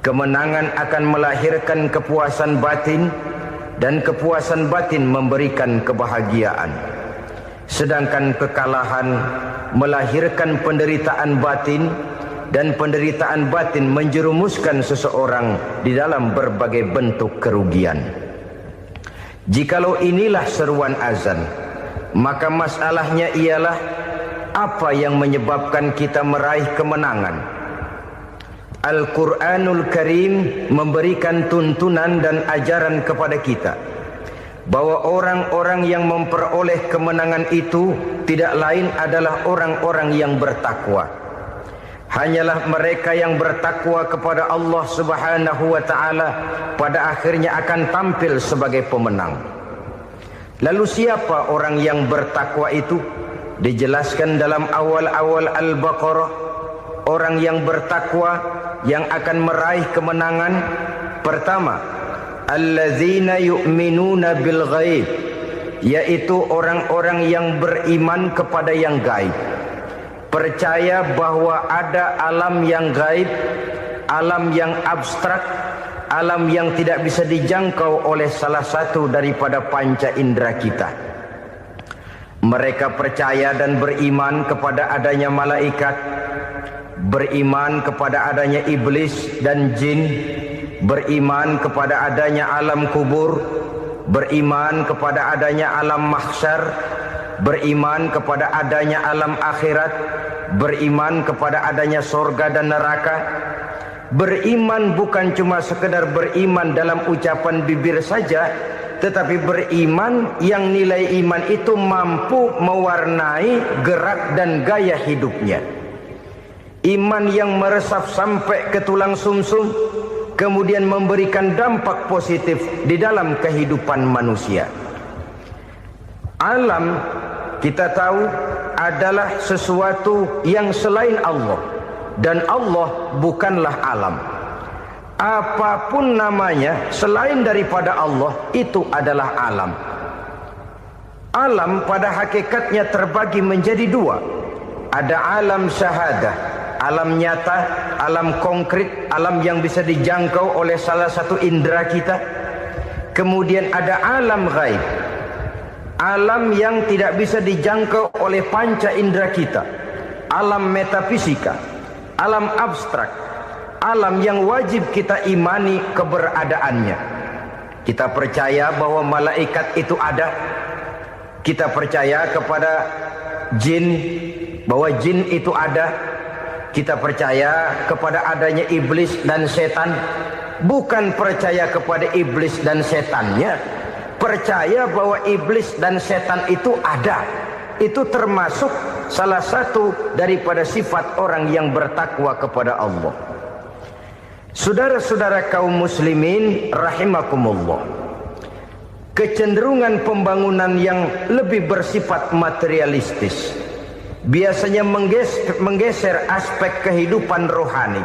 Kemenangan akan melahirkan kepuasan batin, dan kepuasan batin memberikan kebahagiaan. Sedangkan kekalahan melahirkan penderitaan batin, dan penderitaan batin menjerumuskan seseorang di dalam berbagai bentuk kerugian. Jikalau inilah seruan azan, maka masalahnya ialah apa yang menyebabkan kita meraih kemenangan. Al-Quranul Karim memberikan tuntunan dan ajaran kepada kita bahwa orang-orang yang memperoleh kemenangan itu tidak lain adalah orang-orang yang bertakwa. Hanyalah mereka yang bertakwa kepada Allah Subhanahu wa ta'ala pada akhirnya akan tampil sebagai pemenang. Lalu siapa orang yang bertakwa itu? Dijelaskan dalam awal-awal Al-Baqarah. Orang yang bertakwa yang akan meraih kemenangan, pertama, allazina yu'minuna bil ghaib, yaitu orang-orang yang beriman kepada yang gaib. Percaya bahwa ada alam yang gaib, alam yang abstrak, alam yang tidak bisa dijangkau oleh salah satu daripada panca indera kita. Mereka percaya dan beriman kepada adanya malaikat, beriman kepada adanya iblis dan jin, beriman kepada adanya alam kubur, beriman kepada adanya alam mahsyar, beriman kepada adanya alam akhirat, beriman kepada adanya surga dan neraka. Beriman bukan cuma sekedar beriman dalam ucapan bibir saja, tetapi beriman yang nilai iman itu mampu mewarnai gerak dan gaya hidupnya. Iman yang meresap sampai ke tulang sumsum, kemudian memberikan dampak positif di dalam kehidupan manusia. Alam, kita tahu, adalah sesuatu yang selain Allah, dan Allah bukanlah alam. Apapun namanya selain daripada Allah, itu adalah alam. Alam pada hakikatnya terbagi menjadi dua. Ada alam syahadah, alam nyata, alam konkret, alam yang bisa dijangkau oleh salah satu indera kita. Kemudian ada alam ghaib, alam yang tidak bisa dijangkau oleh panca indera kita, alam metafisika, alam abstrak, alam yang wajib kita imani keberadaannya. Kita percaya bahwa malaikat itu ada, kita percaya kepada jin, bahwa jin itu ada, kita percaya kepada adanya iblis dan setan. Bukan percaya kepada iblis dan setannya, percaya bahwa iblis dan setan itu ada. Itu termasuk salah satu daripada sifat orang yang bertakwa kepada Allah. Saudara-saudara kaum muslimin rahimakumullah, kecenderungan pembangunan yang lebih bersifat materialistis biasanya menggeser aspek kehidupan rohani.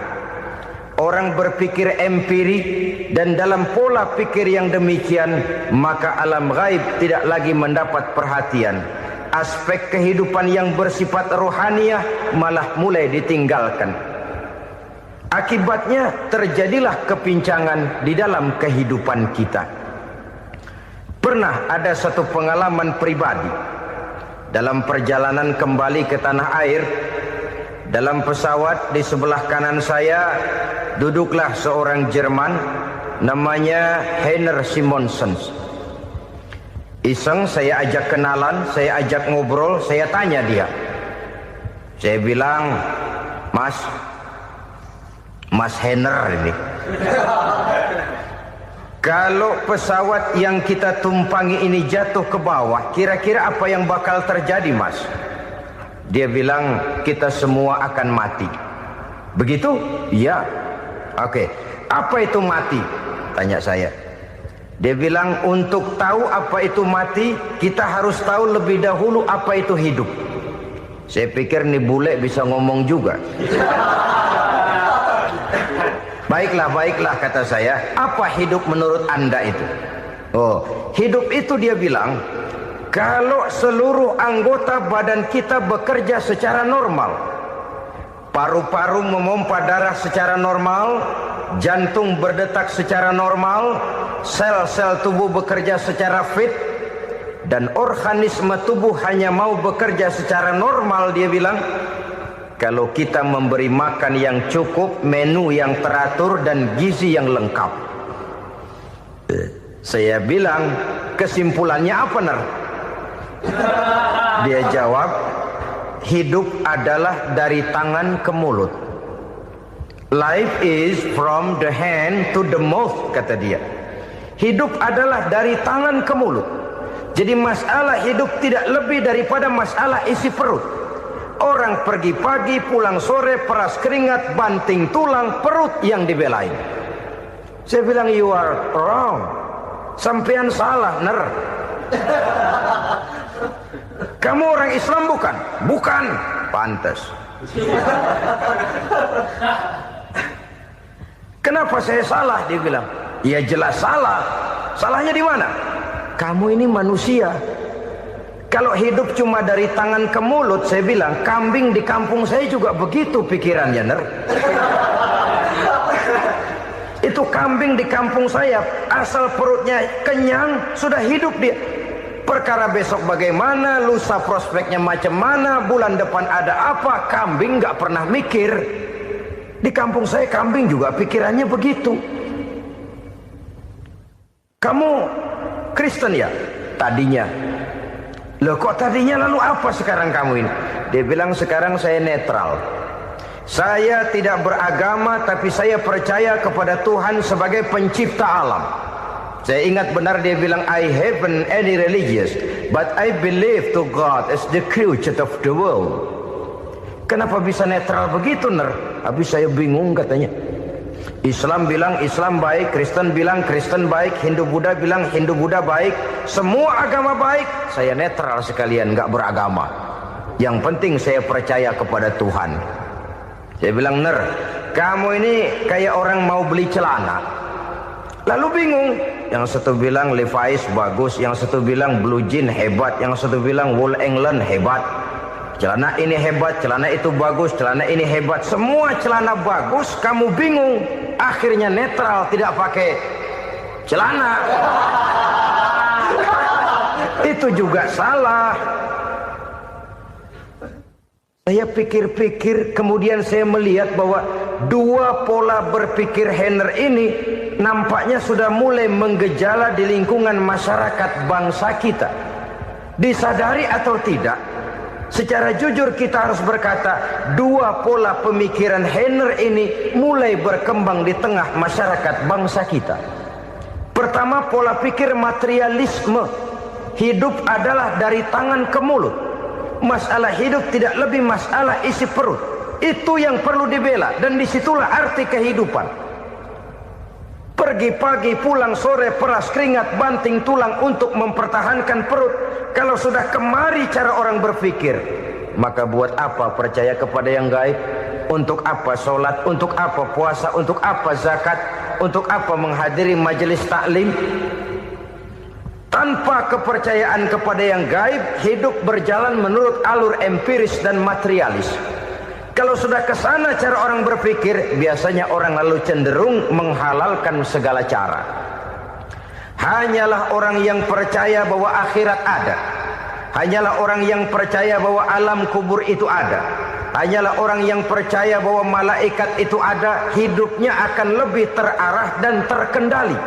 Orang berpikir empiri, dan dalam pola pikir yang demikian, maka alam gaib tidak lagi mendapat perhatian. Aspek kehidupan yang bersifat rohaniah malah mulai ditinggalkan. Akibatnya terjadilah kepincangan di dalam kehidupan kita. Pernah ada satu pengalaman pribadi. Dalam perjalanan kembali ke tanah air, dalam pesawat di sebelah kanan saya duduklah seorang Jerman namanya Heiner Simonsen. Iseng saya ajak kenalan, saya ajak ngobrol, saya tanya dia. Saya bilang, Mas Heiner ini, kalau pesawat yang kita tumpangi ini jatuh ke bawah, kira-kira apa yang bakal terjadi, Mas? Dia bilang, kita semua akan mati. Begitu? Iya. Oke. Apa itu mati? Tanya saya. Dia bilang, untuk tahu apa itu mati, kita harus tahu lebih dahulu apa itu hidup. Saya pikir nih bule bisa ngomong juga. Baiklah kata saya. Apa hidup menurut Anda itu? Oh, hidup itu dia bilang, kalau seluruh anggota badan kita bekerja secara normal, paru-paru memompa darah secara normal, jantung berdetak secara normal, sel-sel tubuh bekerja secara fit, dan organisme tubuh hanya mau bekerja secara normal, dia bilang, kalau kita memberi makan yang cukup, menu yang teratur, dan gizi yang lengkap. Saya bilang, kesimpulannya apa, Ner? Dia jawab, hidup adalah dari tangan ke mulut. Life is from the hand to the mouth, kata dia. Hidup adalah dari tangan ke mulut. Jadi masalah hidup tidak lebih daripada masalah isi perut. Orang pergi pagi, pulang sore, peras keringat, banting tulang, perut yang dibelain. Saya bilang, you are wrong. Sampean salah, Ner. Kamu orang Islam bukan? Bukan. Pantas. Kenapa saya salah? Dia bilang, ya jelas salah. Salahnya di mana? Kamu ini manusia. Kalau hidup cuma dari tangan ke mulut, saya bilang, kambing di kampung saya juga begitu pikirannya, Ner. Itu kambing di kampung saya, asal perutnya kenyang, sudah hidup dia. Perkara besok bagaimana, lusa prospeknya macam mana, bulan depan ada apa, kambing nggak pernah mikir. Di kampung saya kambing juga pikirannya begitu. Kamu Kristen ya? Tadinya. Loh kok tadinya, lalu apa sekarang kamu ini? Dia bilang, sekarang saya netral. Saya tidak beragama, tapi saya percaya kepada Tuhan sebagai pencipta alam. Saya ingat benar dia bilang, I haven't any religious, but I believe to God as the creator of the world. Kenapa bisa netral begitu, Ner? Habis saya bingung katanya. Islam bilang Islam baik, Kristen bilang Kristen baik, Hindu Buddha bilang Hindu Buddha baik, semua agama baik. Saya netral sekalian, nggak beragama. Yang penting saya percaya kepada Tuhan. Saya bilang, Ner, kamu ini kayak orang mau beli celana, lalu bingung. Yang satu bilang Levi's bagus, yang satu bilang Blue Jean hebat, yang satu bilang Wool England hebat. Celana ini hebat, celana itu bagus, celana ini hebat. Semua celana bagus, kamu bingung. Akhirnya netral, tidak pakai celana. Itu juga salah. Saya pikir-pikir, kemudian saya melihat bahwa dua pola berpikir Henner ini nampaknya sudah mulai menggejala di lingkungan masyarakat bangsa kita. Disadari atau tidak, secara jujur kita harus berkata, dua pola pemikiran Henner ini mulai berkembang di tengah masyarakat bangsa kita. Pertama, pola pikir materialisme. Hidup adalah dari tangan ke mulut. Masalah hidup tidak lebih masalah isi perut. Itu yang perlu dibela, dan disitulah arti kehidupan. Pergi pagi, pulang sore, peras keringat, banting tulang untuk mempertahankan perut. Kalau sudah kemari cara orang berpikir, maka buat apa percaya kepada yang gaib? Untuk apa sholat? Untuk apa puasa? Untuk apa zakat? Untuk apa menghadiri majelis taklim? Tanpa kepercayaan kepada yang gaib, hidup berjalan menurut alur empiris dan materialis. Kalau sudah ke sana cara orang berpikir, biasanya orang lalu cenderung menghalalkan segala cara. Hanyalah orang yang percaya bahwa akhirat ada. Hanyalah orang yang percaya bahwa alam kubur itu ada. Hanyalah orang yang percaya bahwa malaikat itu ada, hidupnya akan lebih terarah dan terkendali.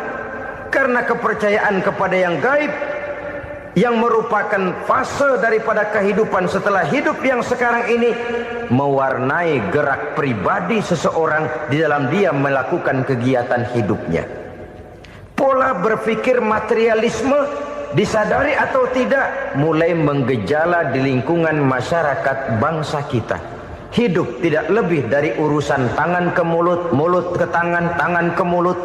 Karena kepercayaan kepada yang gaib, yang merupakan fase daripada kehidupan setelah hidup yang sekarang ini, mewarnai gerak pribadi seseorang di dalam dia melakukan kegiatan hidupnya. Pola berpikir materialisme, disadari atau tidak, mulai menggejala di lingkungan masyarakat bangsa kita. Hidup tidak lebih dari urusan tangan ke mulut, mulut ke tangan, tangan ke mulut.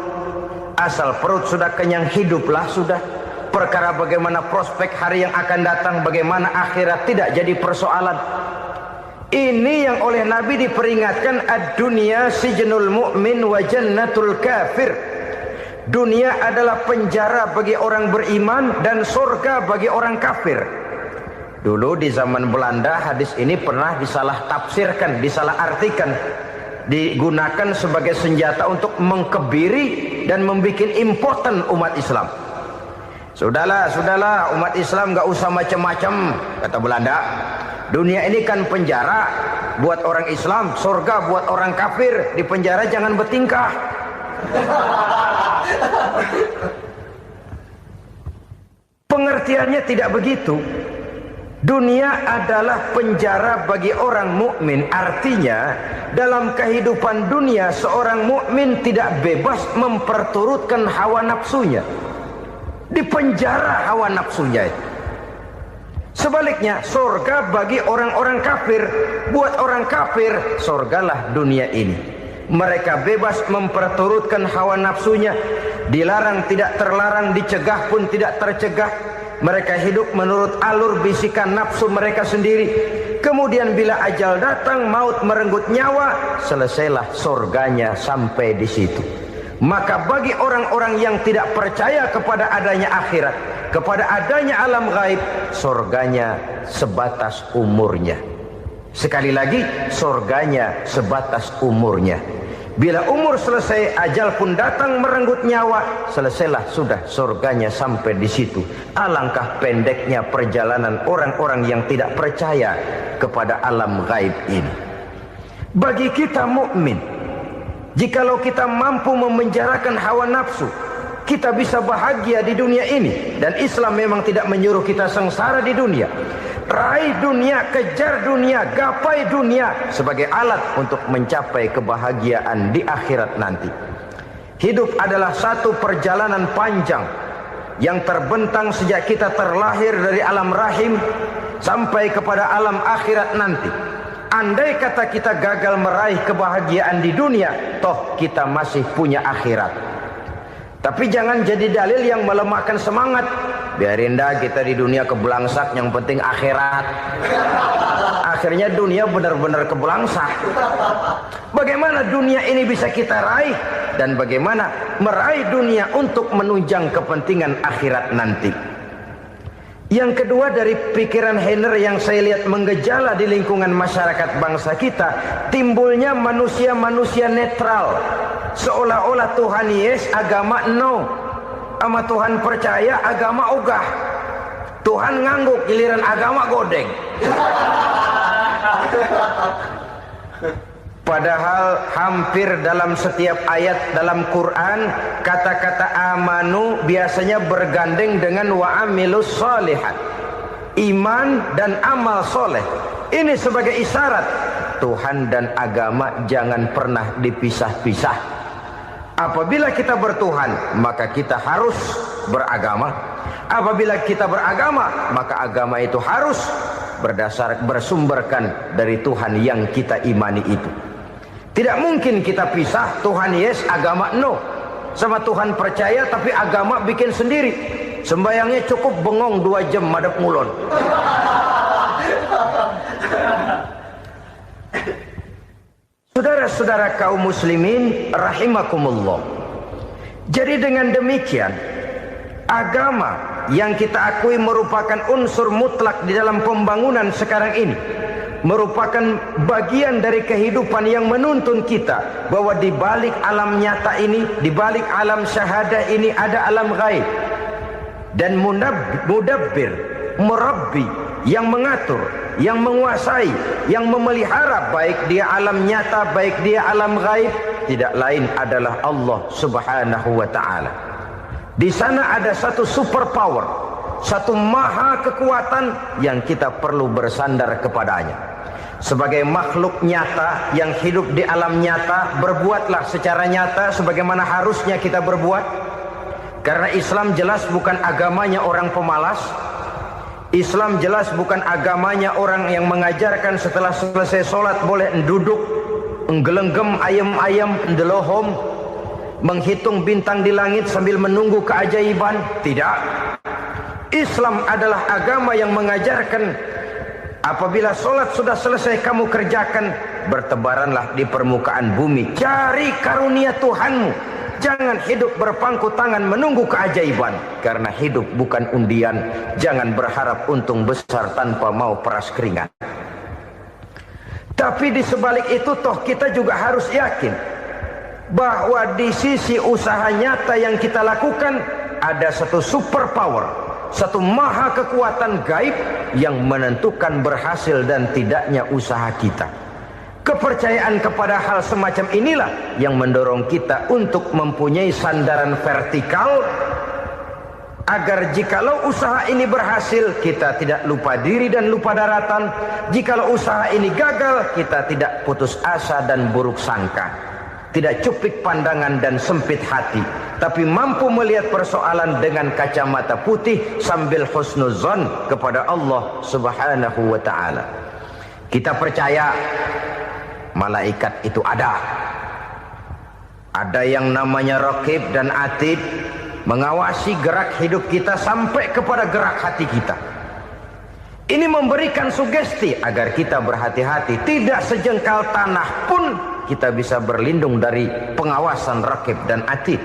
Asal perut sudah kenyang, hiduplah sudah. Perkara bagaimana prospek hari yang akan datang, bagaimana akhirat, tidak jadi persoalan. Ini yang oleh Nabi diperingatkan, ad-dunya sijnul mu'min wa jannatul kafir. Dunia adalah penjara bagi orang beriman dan surga bagi orang kafir. Dulu di zaman Belanda hadis ini pernah disalah tafsirkan, disalah artikan. digunakan sebagai senjata untuk mengkebiri dan membuat impoten umat Islam. Sudahlah umat Islam gak usah macam-macam, kata Belanda. Dunia ini kan penjara buat orang Islam, surga buat orang kafir. Di penjara jangan bertingkah. Pengertiannya tidak begitu. Dunia adalah penjara bagi orang mukmin. Artinya dalam kehidupan dunia seorang mukmin tidak bebas memperturutkan hawa nafsunya. Di penjara hawa nafsunya. Sebaliknya surga bagi orang-orang kafir. Buat orang kafir surgalah dunia ini. Mereka bebas memperturutkan hawa nafsunya. Dilarang tidak terlarang, dicegah pun tidak tercegah. Mereka hidup menurut alur bisikan nafsu mereka sendiri. Kemudian bila ajal datang, maut merenggut nyawa, selesailah surganya sampai di situ. Maka bagi orang-orang yang tidak percaya kepada adanya akhirat, kepada adanya alam gaib, surganya sebatas umurnya. Sekali lagi, surganya sebatas umurnya. Bila umur selesai, ajal pun datang merenggut nyawa, selesailah sudah surganya sampai di situ. Alangkah pendeknya perjalanan orang-orang yang tidak percaya kepada alam gaib ini. Bagi kita mukmin, jikalau kita mampu memenjarakan hawa nafsu, kita bisa bahagia di dunia ini. Dan Islam memang tidak menyuruh kita sengsara di dunia. Raih dunia, kejar dunia, gapai dunia sebagai alat untuk mencapai kebahagiaan di akhirat nanti. Hidup adalah satu perjalanan panjang yang terbentang sejak kita terlahir dari alam rahim sampai kepada alam akhirat nanti. Andai kata kita gagal meraih kebahagiaan di dunia, toh kita masih punya akhirat. Tapi jangan jadi dalil yang melemahkan semangat. Biarin dah kita di dunia kebelangsak, yang penting akhirat. Akhirnya dunia benar-benar kebelangsak. Bagaimana dunia ini bisa kita raih? Dan bagaimana meraih dunia untuk menunjang kepentingan akhirat nanti? Yang kedua, dari pikiran Heiner yang saya lihat menggejala di lingkungan masyarakat bangsa kita, timbulnya manusia-manusia netral. Seolah-olah Tuhan yes, agama no. Sama Tuhan percaya, agama ogah. Tuhan ngangguk, giliran agama godeng. Padahal hampir dalam setiap ayat dalam Quran, kata-kata amanu biasanya bergandeng dengan wa amilus sholihat. Iman dan amal soleh. Ini sebagai isyarat Tuhan dan agama jangan pernah dipisah-pisah. Apabila kita bertuhan, maka kita harus beragama. Apabila kita beragama, maka agama itu harus bersumberkan dari Tuhan yang kita imani itu. Tidak mungkin kita pisah, Tuhan yes, agama no. Sama Tuhan percaya tapi agama bikin sendiri. Sembayangnya cukup bengong 2 jam madep ngulon. Saudara-saudara kaum muslimin rahimakumullah. Jadi dengan demikian, agama yang kita akui merupakan unsur mutlak di dalam pembangunan sekarang ini, merupakan bagian dari kehidupan yang menuntun kita bahwa di balik alam nyata ini, di balik alam syahadah ini ada alam gaib. Dan mudabbir, murabbi, yang mengatur, yang menguasai, yang memelihara baik dia alam nyata, baik dia alam gaib, tidak lain adalah Allah Subhanahu wa ta'ala. Di sana ada satu super power, satu maha kekuatan yang kita perlu bersandar kepadanya. Sebagai makhluk nyata yang hidup di alam nyata, berbuatlah secara nyata sebagaimana harusnya kita berbuat. Karena Islam jelas bukan agamanya orang pemalas. Islam jelas bukan agamanya orang yang mengajarkan setelah selesai sholat boleh duduk, nggelenggem ayam-ayam, ndelohom, menghitung bintang di langit sambil menunggu keajaiban. Tidak. Islam adalah agama yang mengajarkan apabila sholat sudah selesai kamu kerjakan, bertebaranlah di permukaan bumi, cari karunia Tuhanmu. Jangan hidup berpangku tangan menunggu keajaiban. Karena hidup bukan undian. Jangan berharap untung besar tanpa mau peras keringat. Tapi di sebalik itu toh kita juga harus yakin bahwa di sisi usaha nyata yang kita lakukan ada satu super power, satu maha kekuatan gaib yang menentukan berhasil dan tidaknya usaha kita. Kepercayaan kepada hal semacam inilah yang mendorong kita untuk mempunyai sandaran vertikal, agar jikalau usaha ini berhasil, kita tidak lupa diri dan lupa daratan. Jikalau usaha ini gagal, kita tidak putus asa dan buruk sangka, tidak cuplik pandangan dan sempit hati, tapi mampu melihat persoalan dengan kacamata putih sambil husnuzon kepada Allah Subhanahu wa ta'ala. Kita percaya malaikat itu ada. Ada yang namanya raqib dan atid, mengawasi gerak hidup kita sampai kepada gerak hati kita. Ini memberikan sugesti agar kita berhati-hati, tidak sejengkal tanah pun kita bisa berlindung dari pengawasan raqib dan atid.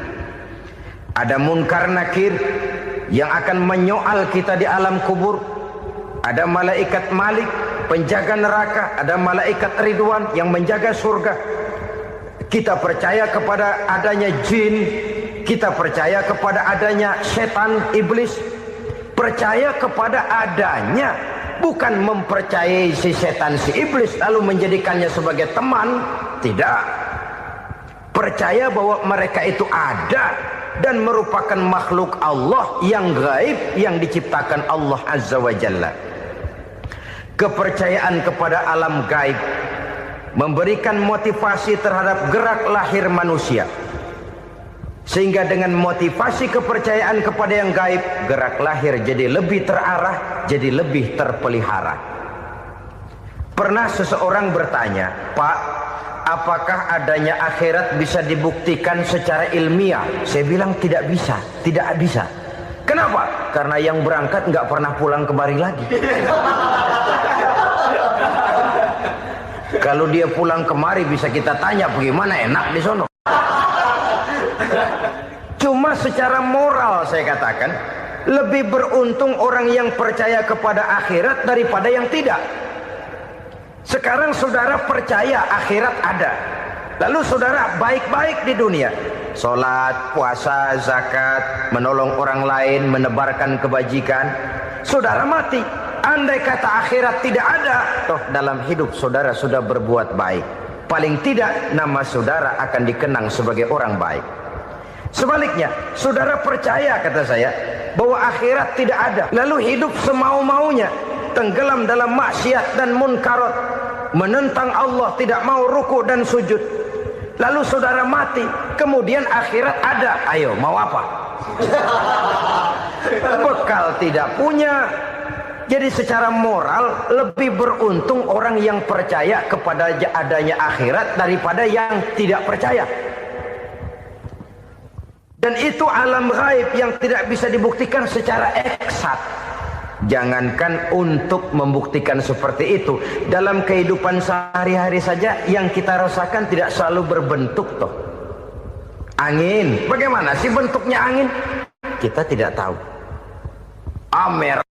Ada munkar nakir yang akan menyoal kita di alam kubur. Ada malaikat Malik, penjaga neraka. Ada malaikat Ridwan yang menjaga surga. Kita percaya kepada adanya jin, kita percaya kepada adanya setan, iblis. Percaya kepada adanya, bukan mempercayai si setan, si iblis lalu menjadikannya sebagai teman. Tidak. Percaya bahwa mereka itu ada dan merupakan makhluk Allah yang gaib yang diciptakan Allah Azza wa Jalla. Kepercayaan kepada alam gaib memberikan motivasi terhadap gerak lahir manusia, sehingga dengan motivasi kepercayaan kepada yang gaib, gerak lahir jadi lebih terarah, jadi lebih terpelihara. Pernah seseorang bertanya, "Pak, apakah adanya akhirat bisa dibuktikan secara ilmiah?" Saya bilang tidak bisa, tidak bisa. Kenapa? Karena yang berangkat nggak pernah pulang kemari lagi. Kalau dia pulang kemari bisa kita tanya bagaimana enak di sono. Cuma secara moral saya katakan, lebih beruntung orang yang percaya kepada akhirat daripada yang tidak. Sekarang saudara percaya akhirat ada, lalu saudara baik-baik di dunia, sholat, puasa, zakat, menolong orang lain, menebarkan kebajikan. Saudara mati, andai kata akhirat tidak ada, toh dalam hidup saudara sudah berbuat baik. Paling tidak nama saudara akan dikenang sebagai orang baik. Sebaliknya, saudara percaya, kata saya, bahwa akhirat tidak ada, lalu hidup semau-maunya, tenggelam dalam maksiat dan munkarat, menentang Allah, tidak mau ruku dan sujud. Lalu saudara mati, kemudian akhirat ada, ayo mau apa? Bekal tidak punya. Jadi secara moral lebih beruntung orang yang percaya kepada adanya akhirat daripada yang tidak percaya. Dan itu alam gaib yang tidak bisa dibuktikan secara eksat. Jangankan untuk membuktikan seperti itu, dalam kehidupan sehari-hari saja yang kita rasakan tidak selalu berbentuk toh. Angin, bagaimana sih bentuknya angin? Kita tidak tahu. Merah,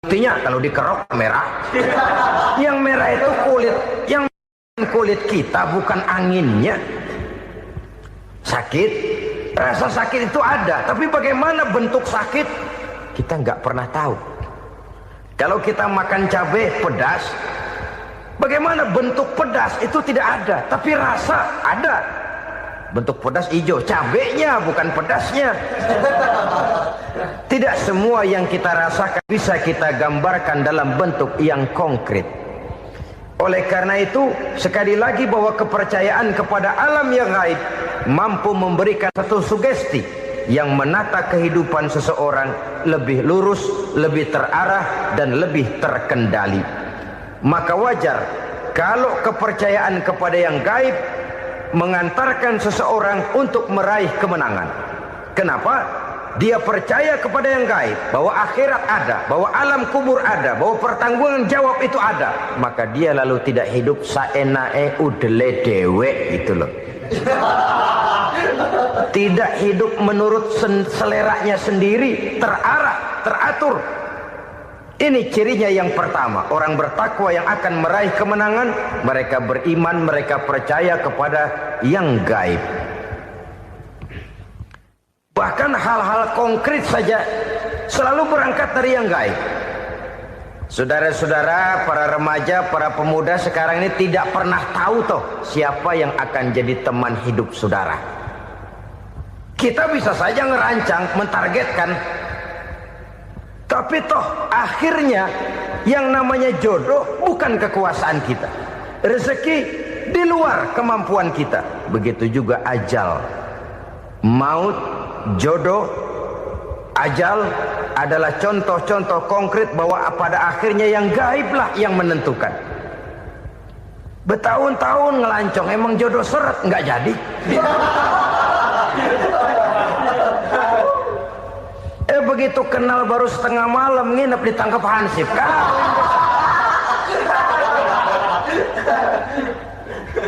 buktinya kalau dikerok merah. Yang merah itu kulit, yang kulit kita bukan anginnya. Sakit, rasa sakit itu ada, tapi bagaimana bentuk sakit kita nggak pernah tahu. Kalau kita makan cabai pedas, bagaimana bentuk pedas itu tidak ada, tapi rasa ada. Bentuk pedas hijau, cabenya bukan pedasnya. Tidak semua yang kita rasakan bisa kita gambarkan dalam bentuk yang konkret. Oleh karena itu, sekali lagi bahwa kepercayaan kepada alam yang gaib mampu memberikan satu sugesti yang menata kehidupan seseorang lebih lurus, lebih terarah, dan lebih terkendali. Maka wajar kalau kepercayaan kepada yang gaib mengantarkan seseorang untuk meraih kemenangan. Kenapa? Dia percaya kepada yang gaib, bahwa akhirat ada, bahwa alam kubur ada, bahwa pertanggungan jawab itu ada. Maka dia lalu tidak hidup saenae udele dewe, gitu loh. Tidak hidup menurut seleranya sendiri, terarah, teratur. Ini cirinya yang pertama, orang bertakwa yang akan meraih kemenangan, mereka beriman, mereka percaya kepada yang gaib. Bahkan hal-hal konkret saja selalu berangkat dari yang gaib. Saudara-saudara, para remaja, para pemuda sekarang ini tidak pernah tahu toh siapa yang akan jadi teman hidup saudara. Kita bisa saja ngerancang, mentargetkan, tapi toh akhirnya yang namanya jodoh bukan kekuasaan kita. Rezeki di luar kemampuan kita. Begitu juga ajal. Maut, jodoh, ajal adalah contoh-contoh konkret bahwa pada akhirnya yang gaiblah yang menentukan. Bertahun-tahun ngelancong, emang jodoh seret nggak jadi. Begitu kenal baru setengah malam nginep ditangkap hansip.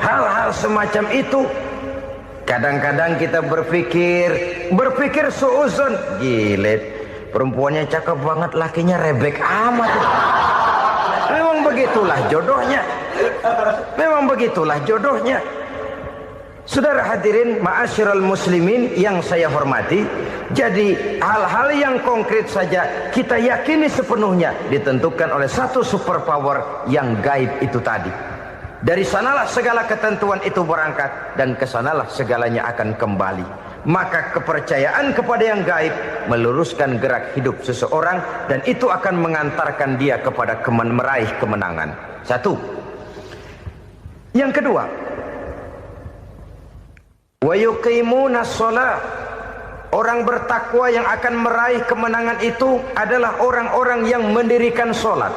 Hal-hal semacam itu kadang-kadang kita berpikir suuzon, gilet, perempuannya cakep banget, lakinya rebek amat. Memang begitulah jodohnya. Memang begitulah jodohnya. Saudara hadirin ma'asyiral muslimin yang saya hormati, jadi hal-hal yang konkret saja kita yakini sepenuhnya ditentukan oleh satu superpower yang gaib itu tadi. Dari sanalah segala ketentuan itu berangkat dan kesanalah segalanya akan kembali. Maka kepercayaan kepada yang gaib meluruskan gerak hidup seseorang dan itu akan mengantarkan dia kepada meraih kemenangan. Satu. Yang kedua, wa yuqimuna shalah. Orang bertakwa yang akan meraih kemenangan itu adalah orang-orang yang mendirikan sholat.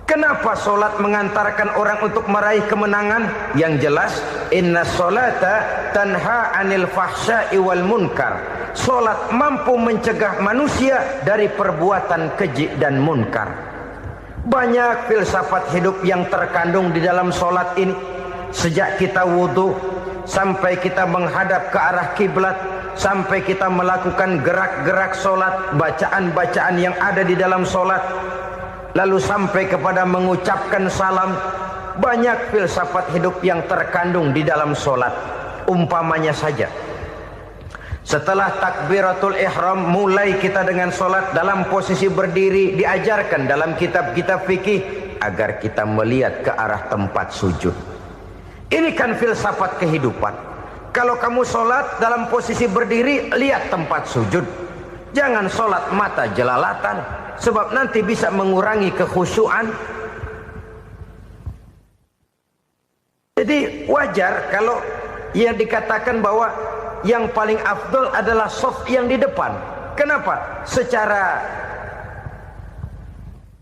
Kenapa sholat mengantarkan orang untuk meraih kemenangan? Yang jelas, inna sholata tanha anil fahsya'i wal munkar. Sholat mampu mencegah manusia dari perbuatan keji dan munkar. Banyak filsafat hidup yang terkandung di dalam sholat ini. Sejak kita wudhu sampai kita menghadap ke arah kiblat, sampai kita melakukan gerak-gerak sholat, bacaan-bacaan yang ada di dalam sholat, lalu sampai kepada mengucapkan salam. Banyak filsafat hidup yang terkandung di dalam sholat. Umpamanya saja, setelah takbiratul ihram mulai kita dengan sholat dalam posisi berdiri, diajarkan dalam kitab-kitab fikih agar kita melihat ke arah tempat sujud. Ini kan filsafat kehidupan. Kalau kamu sholat dalam posisi berdiri, lihat tempat sujud. Jangan sholat mata jelalatan, sebab nanti bisa mengurangi kekhusyuan. Jadi wajar kalau yang dikatakan bahwa yang paling afdol adalah shaf yang di depan. Kenapa? Secara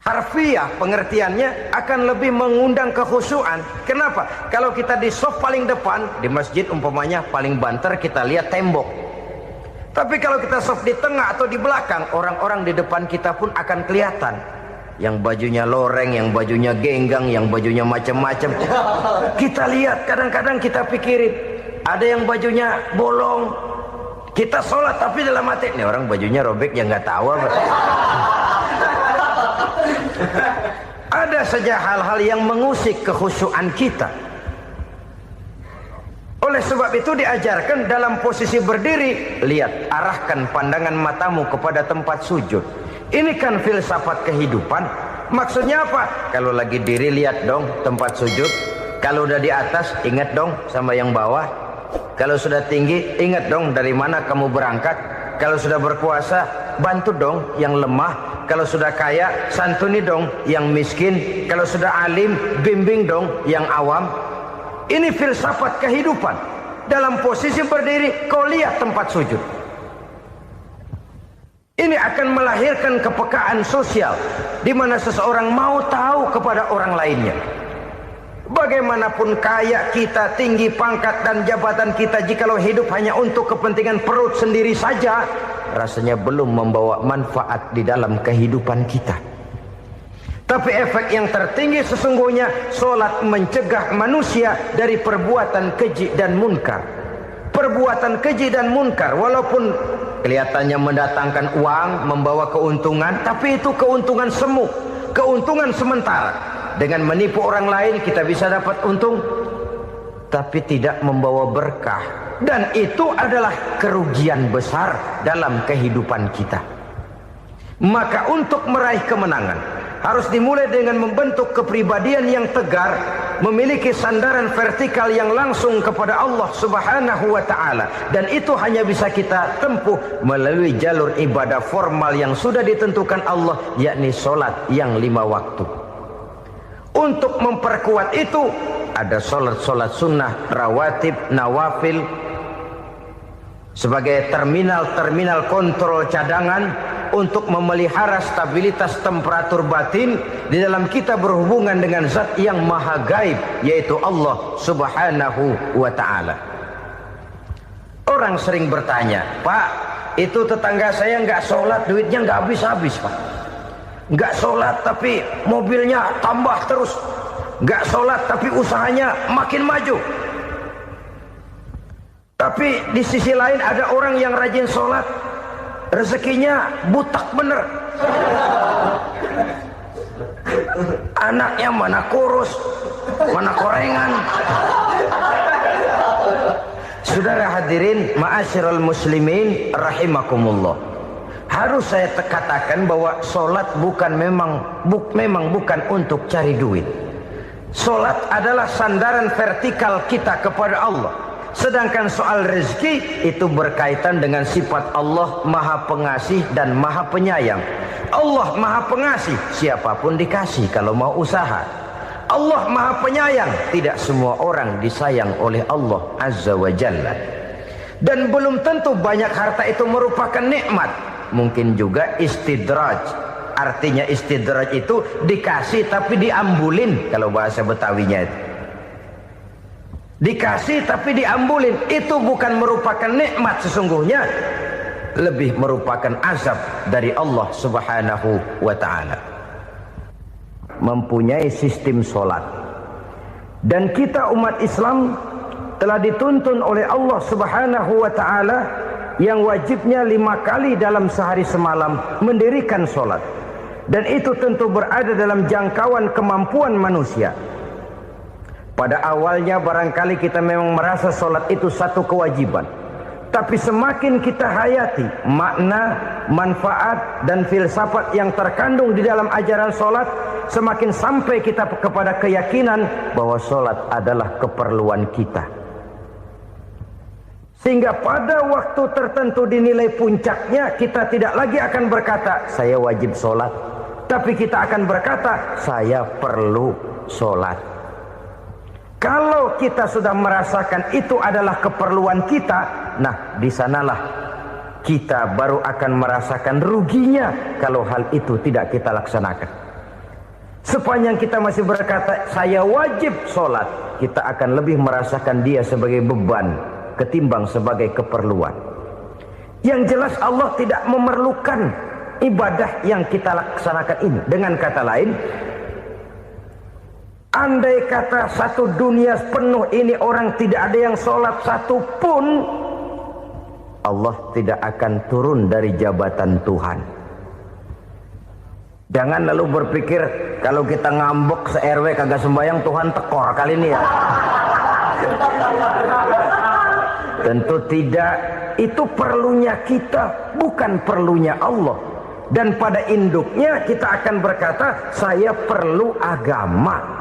harfiah pengertiannya akan lebih mengundang kekhusyuan. Kenapa? Kalau kita di shaf paling depan di masjid umpamanya paling banter kita lihat tembok. Tapi kalau kita shaf di tengah atau di belakang, orang-orang di depan kita pun akan kelihatan. Yang bajunya loreng, yang bajunya genggang, yang bajunya macam-macam. Kita lihat, kadang-kadang kita pikirin, ada yang bajunya bolong. Kita sholat tapi dalam hati, nih orang bajunya robek yang nggak tahu apa. Ada saja hal-hal yang mengusik kekhusyuan kita. Oleh sebab itu diajarkan dalam posisi berdiri, lihat, arahkan pandangan matamu kepada tempat sujud. Ini kan filsafat kehidupan. Maksudnya apa? Kalau lagi diri lihat dong tempat sujud. Kalau udah di atas ingat dong sama yang bawah. Kalau sudah tinggi ingat dong dari mana kamu berangkat. Kalau sudah berkuasa bantu dong yang lemah. Kalau sudah kaya santuni dong yang miskin. Kalau sudah alim bimbing dong yang awam. Ini filsafat kehidupan. Dalam posisi berdiri kau lihat tempat sujud. Ini akan melahirkan kepekaan sosial di mana seseorang mau tahu kepada orang lainnya. Bagaimanapun kaya kita, tinggi pangkat dan jabatan kita, jikalau hidup hanya untuk kepentingan perut sendiri saja, rasanya belum membawa manfaat di dalam kehidupan kita. Tapi efek yang tertinggi sesungguhnya, sholat mencegah manusia dari perbuatan keji dan munkar. perbuatan keji dan munkar, walaupun kelihatannya mendatangkan uang, membawa keuntungan, tapi itu keuntungan semu, keuntungan sementara. Dengan menipu orang lain kita bisa dapat untung, tapi tidak membawa berkah, dan itu adalah kerugian besar dalam kehidupan kita. Maka untuk meraih kemenangan harus dimulai dengan membentuk kepribadian yang tegar, memiliki sandaran vertikal yang langsung kepada Allah Subhanahu wa ta'ala, dan itu hanya bisa kita tempuh melalui jalur ibadah formal yang sudah ditentukan Allah, yakni solat yang 5 waktu. Untuk memperkuat itu ada solat-solat sunnah, rawatib, nawafil sebagai terminal-terminal kontrol cadangan untuk memelihara stabilitas temperatur batin di dalam kita berhubungan dengan zat yang maha gaib, yaitu Allah Subhanahu wa ta'ala. Orang sering bertanya, Pak, itu tetangga saya nggak sholat, duitnya nggak habis-habis, Pak. Nggak sholat tapi mobilnya tambah terus, nggak sholat tapi usahanya makin maju. Tapi di sisi lain ada orang yang rajin sholat, rezekinya butak bener, anaknya mana kurus, mana korengan. Saudara hadirin ma'asyiral muslimin rahimakumullah, harus saya katakan bahwa solat memang bukan untuk cari duit. Solat adalah sandaran vertikal kita kepada Allah. Sedangkan soal rezeki itu berkaitan dengan sifat Allah maha pengasih dan maha penyayang. Allah maha pengasih, siapapun dikasih kalau mau usaha. Allah maha penyayang, tidak semua orang disayang oleh Allah Azza wa Jalla. Dan belum tentu banyak harta itu merupakan nikmat. Mungkin juga istidraj. Artinya istidraj itu dikasih tapi diambulin, kalau bahasa Betawinya itu. Dikasih tapi diambulin, itu bukan merupakan nikmat sesungguhnya, lebih merupakan azab dari Allah Subhanahu wa ta'ala. Mempunyai sistem solat, dan kita umat Islam telah dituntun oleh Allah Subhanahu wa ta'ala yang wajibnya 5 kali dalam sehari semalam mendirikan solat, dan itu tentu berada dalam jangkauan kemampuan manusia. Pada awalnya barangkali kita memang merasa solat itu satu kewajiban, tapi semakin kita hayati makna, manfaat dan filsafat yang terkandung di dalam ajaran solat, semakin sampai kita kepada keyakinan bahwa solat adalah keperluan kita. Sehingga pada waktu tertentu dinilai puncaknya, kita tidak lagi akan berkata saya wajib solat, tapi kita akan berkata saya perlu solat. Kalau kita sudah merasakan itu adalah keperluan kita, nah di sanalah kita baru akan merasakan ruginya kalau hal itu tidak kita laksanakan. Sepanjang kita masih berkata saya wajib sholat, kita akan lebih merasakan dia sebagai beban ketimbang sebagai keperluan. Yang jelas Allah tidak memerlukan ibadah yang kita laksanakan ini. Dengan kata lain, andai kata satu dunia penuh ini orang tidak ada yang sholat satu pun, Allah tidak akan turun dari jabatan Tuhan. Jangan lalu berpikir kalau kita ngambek se-RW kagak sembahyang Tuhan tekor kali ini ya. Tentu tidak. Itu perlunya kita, bukan perlunya Allah. Dan pada induknya kita akan berkata saya perlu agama.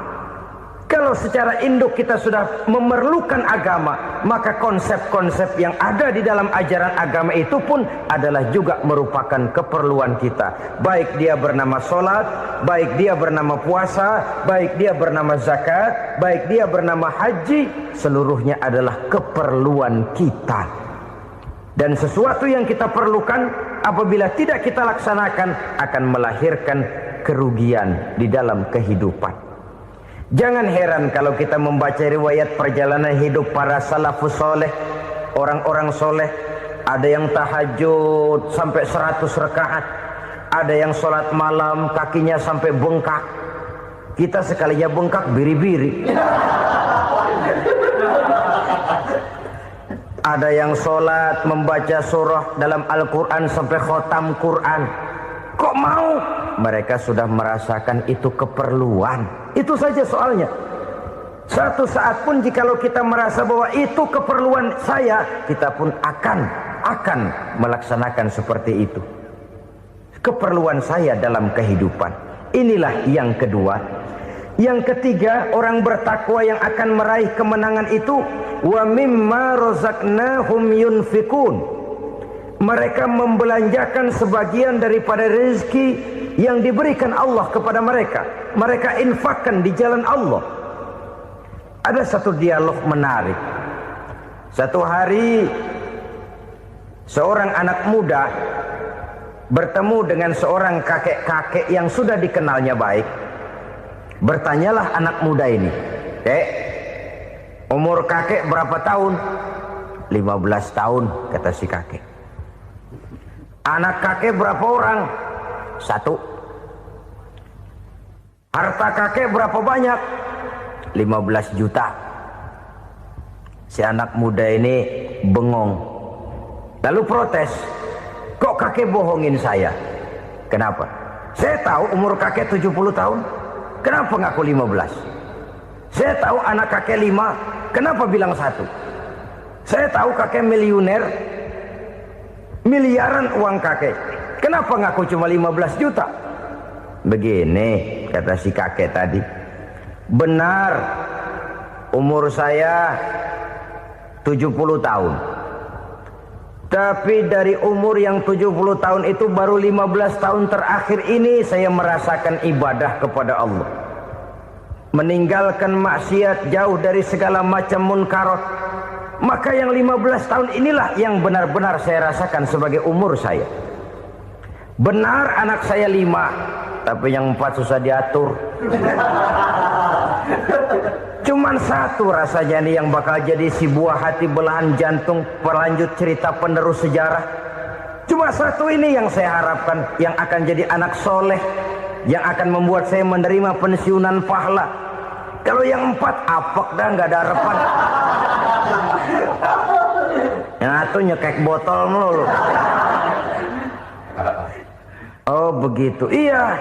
Kalau secara induk kita sudah memerlukan agama, maka konsep-konsep yang ada di dalam ajaran agama itu pun adalah juga merupakan keperluan kita. Baik dia bernama sholat, baik dia bernama puasa, baik dia bernama zakat, baik dia bernama haji, seluruhnya adalah keperluan kita. Dan sesuatu yang kita perlukan apabila tidak kita laksanakan akan melahirkan kerugian di dalam kehidupan. Jangan heran kalau kita membaca riwayat perjalanan hidup para salafus soleh, orang-orang soleh. Ada yang tahajud sampai 100 rakaat, ada yang sholat malam kakinya sampai bengkak. Kita sekalinya bengkak biri-biri. Ada yang sholat membaca surah dalam Al-Quran sampai khotam Quran. Kok mau? Mereka sudah merasakan itu keperluan. Itu saja soalnya. Satu saat pun jikalau kita merasa bahwa itu keperluan saya, kita pun akan melaksanakan seperti itu. Keperluan saya dalam kehidupan. Inilah yang kedua. Yang ketiga, orang bertakwa yang akan meraih kemenangan itu, wa mimma razaqnahum yunfikun. Mereka membelanjakan sebagian daripada rezeki yang diberikan Allah kepada mereka. Mereka infakkan di jalan Allah. Ada satu dialog menarik. Satu hari seorang anak muda bertemu dengan seorang kakek-kakek yang sudah dikenalnya baik. Bertanyalah anak muda ini, "Kek, umur kakek berapa tahun?" 15 tahun, kata si kakek. "Anak kakek berapa orang?" 1. "Harta kakek berapa banyak?" 15 juta. Si anak muda ini bengong. Lalu protes, "Kok kakek bohongin saya?" "Kenapa?" "Saya tahu umur kakek 70 tahun. Kenapa ngaku 15? Saya tahu anak kakek 5. Kenapa bilang 1? Saya tahu kakek miliuner. Miliaran uang kakek. Kenapa ngaku cuma 15 juta? Begini, kata si kakek tadi. Benar, umur saya 70 tahun. Tapi dari umur yang 70 tahun itu baru 15 tahun terakhir ini saya merasakan ibadah kepada Allah. Meninggalkan maksiat, jauh dari segala macam munkarat. Maka yang 15 tahun inilah yang benar-benar saya rasakan sebagai umur saya. Benar anak saya 5, tapi yang 4 susah diatur. Cuman 1 rasanya nih yang bakal jadi si buah hati, belahan jantung, pelanjut cerita penerus sejarah. Cuma 1 ini yang saya harapkan, yang akan jadi anak soleh, yang akan membuat saya menerima pensiunan pahala. Kalau yang 4 apek dah, nggak ada harapan. Yang 1 nyekek botol mulu. Oh begitu, iya.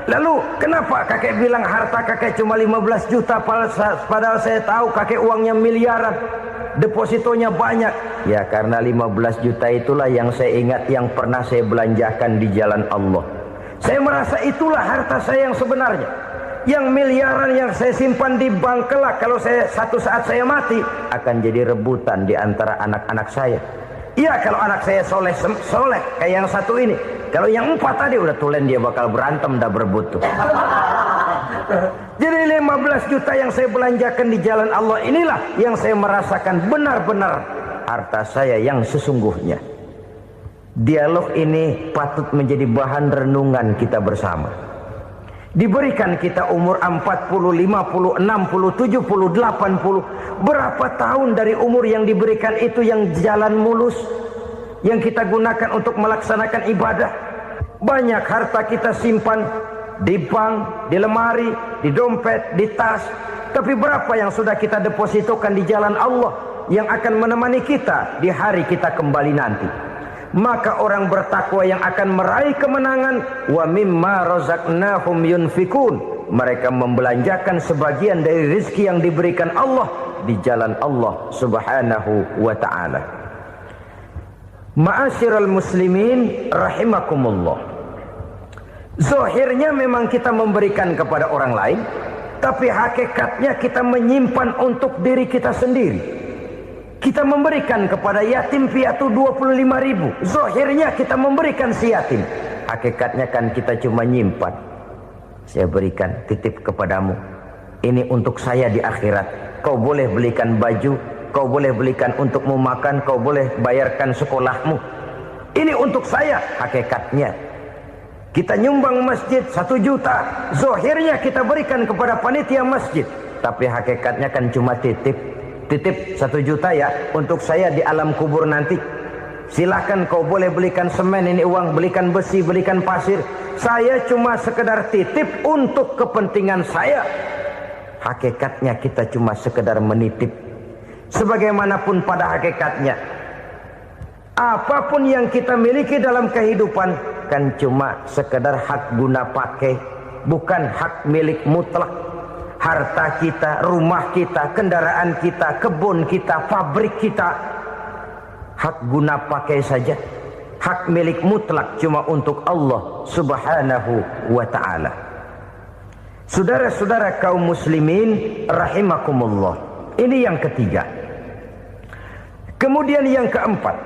Lalu kenapa kakek bilang harta kakek cuma 15 juta padahal saya tahu kakek uangnya miliaran, depositonya banyak? Ya karena 15 juta itulah yang saya ingat yang pernah saya belanjakan di jalan Allah. Saya merasa itulah harta saya yang sebenarnya. Yang miliaran yang saya simpan di bank kelak, kalau satu saat saya mati, akan jadi rebutan di antara anak-anak saya. Iya kalau anak saya soleh kayak yang 1 ini. Kalau yang 4 tadi udah tulen dia bakal berantem dah berebut tuh. Jadi 15 juta yang saya belanjakan di jalan Allah inilah yang saya merasakan benar-benar harta saya yang sesungguhnya. Dialog ini patut menjadi bahan renungan kita bersama. Diberikan kita umur 40, 50, 60, 70, 80. Berapa tahun dari umur yang diberikan itu yang jalan mulus, yang kita gunakan untuk melaksanakan ibadah? Banyak harta kita simpan di bank, di lemari, di dompet, di tas. Tapi berapa yang sudah kita depositokan di jalan Allah yang akan menemani kita di hari kita kembali nanti? Maka orang bertakwa yang akan meraih kemenangan, wa mimma razaqnahum yunfikun. Mereka membelanjakan sebagian dari rezeki yang diberikan Allah di jalan Allah Subhanahu wa ta'ala. Ma'asyiral muslimin rahimakumullah. Zahirnya memang kita memberikan kepada orang lain, tapi hakikatnya kita menyimpan untuk diri kita sendiri. Kita memberikan kepada yatim piatu 25.000. Zahirnya kita memberikan si yatim, hakikatnya kan kita cuma nyimpan. Saya berikan, titip kepadamu. Ini untuk saya di akhirat. Kau boleh belikan baju, kau boleh belikan untukmu makan, kau boleh bayarkan sekolahmu. Ini untuk saya, hakikatnya. Kita nyumbang masjid 1 juta. Zahirnya kita berikan kepada panitia masjid, tapi hakikatnya kan cuma titip. Titip 1 juta ya untuk saya di alam kubur nanti. Silahkan kau boleh belikan semen, ini uang, belikan besi, belikan pasir. Saya cuma sekedar titip untuk kepentingan saya. Hakikatnya kita cuma sekedar menitip. Sebagaimanapun pada hakikatnya, apapun yang kita miliki dalam kehidupan kan cuma sekedar hak guna pakai, bukan hak milik mutlak. Harta kita, rumah kita, kendaraan kita, kebun kita, pabrik kita, hak guna pakai saja. Hak milik mutlak cuma untuk Allah Subhanahu wa ta'ala. Saudara-saudara kaum muslimin rahimakumullah, ini yang ketiga. Kemudian yang keempat,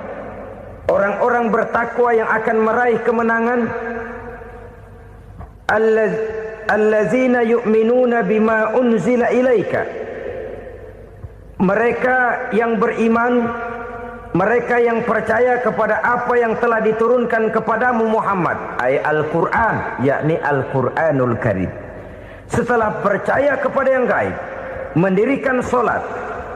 orang-orang bertakwa yang akan meraih kemenangan, allazina yu'minuna bima unzila ilaika. Mereka yang beriman, mereka yang percaya kepada apa yang telah diturunkan kepadamu Muhammad, ay Al-Quran, yakni Al-Quranul Karim. Setelah percaya kepada yang gaib, mendirikan solat,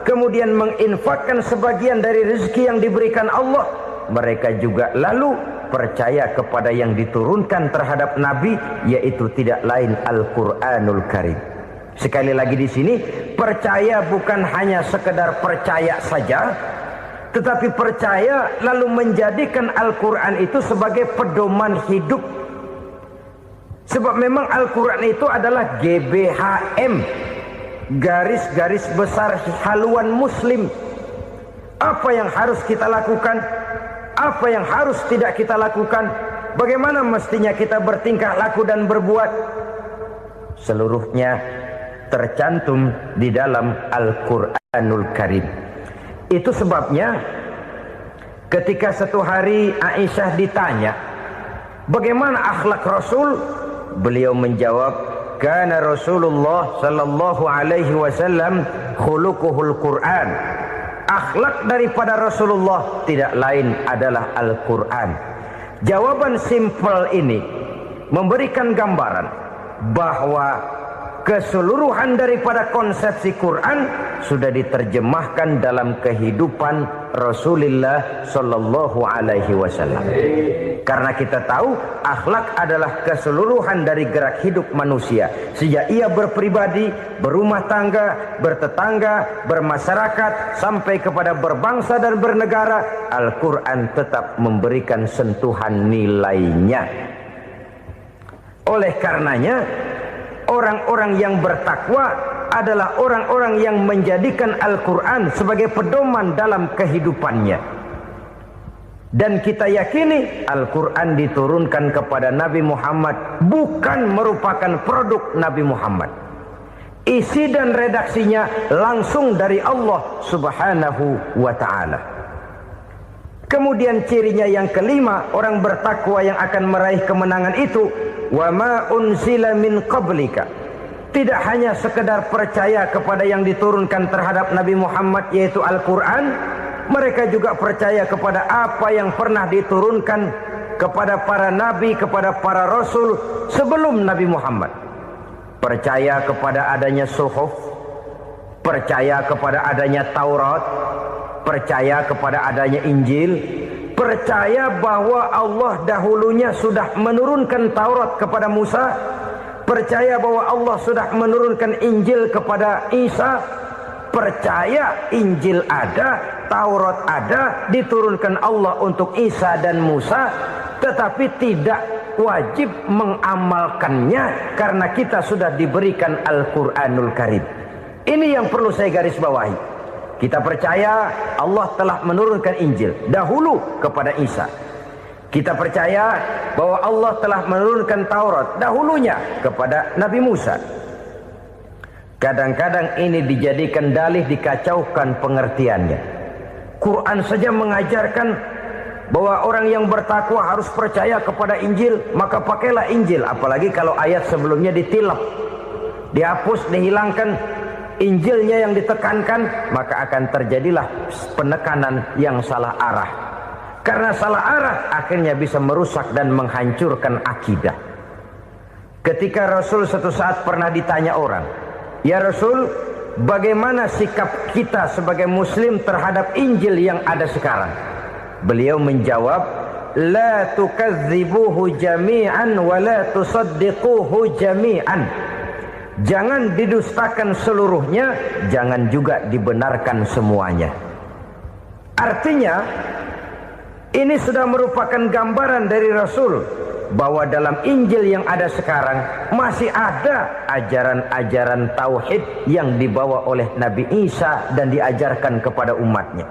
kemudian menginfakkan sebagian dari rezeki yang diberikan Allah, mereka juga lalu percaya kepada yang diturunkan terhadap Nabi, yaitu tidak lain Al-Quranul Karim. Sekali lagi di sini, percaya bukan hanya sekedar percaya saja, tetapi percaya lalu menjadikan Al-Quran itu sebagai pedoman hidup. Sebab memang Al-Quran itu adalah GBHM, garis-garis besar haluan muslim. Apa yang harus kita lakukan, apa yang harus tidak kita lakukan, bagaimana mestinya kita bertingkah laku dan berbuat, seluruhnya tercantum di dalam Al-Quranul Karim. Itu sebabnya ketika satu hari Aisyah ditanya bagaimana akhlak Rasul, beliau menjawab, kana Rasulullah sallallahu alaihi wasallam khuluquhul Quran. Akhlak daripada Rasulullah tidak lain adalah Al-Quran. Jawaban simpel ini memberikan gambaran bahwa keseluruhan daripada konsepsi Quran sudah diterjemahkan dalam kehidupan Rasulullah sallallahu alaihi wasallam. Karena kita tahu akhlak adalah keseluruhan dari gerak hidup manusia. Sejak ia berpribadi, berumah tangga, bertetangga, bermasyarakat, sampai kepada berbangsa dan bernegara, Al-Quran tetap memberikan sentuhan nilainya. Oleh karenanya, orang-orang yang bertakwa adalah orang-orang yang menjadikan Al-Quran sebagai pedoman dalam kehidupannya. Dan kita yakini Al-Quran diturunkan kepada Nabi Muhammad bukan merupakan produk Nabi Muhammad. Isi dan redaksinya langsung dari Allah Subhanahu wa ta'ala. Kemudian cirinya yang kelima, orang bertakwa yang akan meraih kemenangan itu, wa ma unzila min qablika. Tidak hanya sekedar percaya kepada yang diturunkan terhadap Nabi Muhammad, yaitu Al-Quran, mereka juga percaya kepada apa yang pernah diturunkan kepada para nabi, kepada para rasul sebelum Nabi Muhammad. Percaya kepada adanya suhuf, percaya kepada adanya Taurat, percaya kepada adanya Injil, percaya bahwa Allah dahulunya sudah menurunkan Taurat kepada Musa, percaya bahwa Allah sudah menurunkan Injil kepada Isa, percaya Injil ada, Taurat ada, diturunkan Allah untuk Isa dan Musa, tetapi tidak wajib mengamalkannya karena kita sudah diberikan Al-Quranul Karim. Ini yang perlu saya garis bawahi. Kita percaya Allah telah menurunkan Injil dahulu kepada Isa. Kita percaya bahwa Allah telah menurunkan Taurat dahulunya kepada Nabi Musa. Kadang-kadang ini dijadikan dalih, dikacaukan pengertiannya. Quran saja mengajarkan bahwa orang yang bertakwa harus percaya kepada Injil, maka pakailah Injil. Apalagi kalau ayat sebelumnya ditilap, dihapus, dihilangkan, Injilnya yang ditekankan, maka akan terjadilah penekanan yang salah arah. Karena salah arah akhirnya bisa merusak dan menghancurkan akidah. Ketika Rasul suatu saat pernah ditanya orang, "Ya Rasul, bagaimana sikap kita sebagai muslim terhadap Injil yang ada sekarang?" Beliau menjawab, "La tukadzibuhu jami'an wa la tusaddiquhu jami'an." Jangan didustakan seluruhnya, jangan juga dibenarkan semuanya. Artinya, ini sudah merupakan gambaran dari Rasul bahwa dalam Injil yang ada sekarang masih ada ajaran-ajaran tauhid yang dibawa oleh Nabi Isa dan diajarkan kepada umatnya.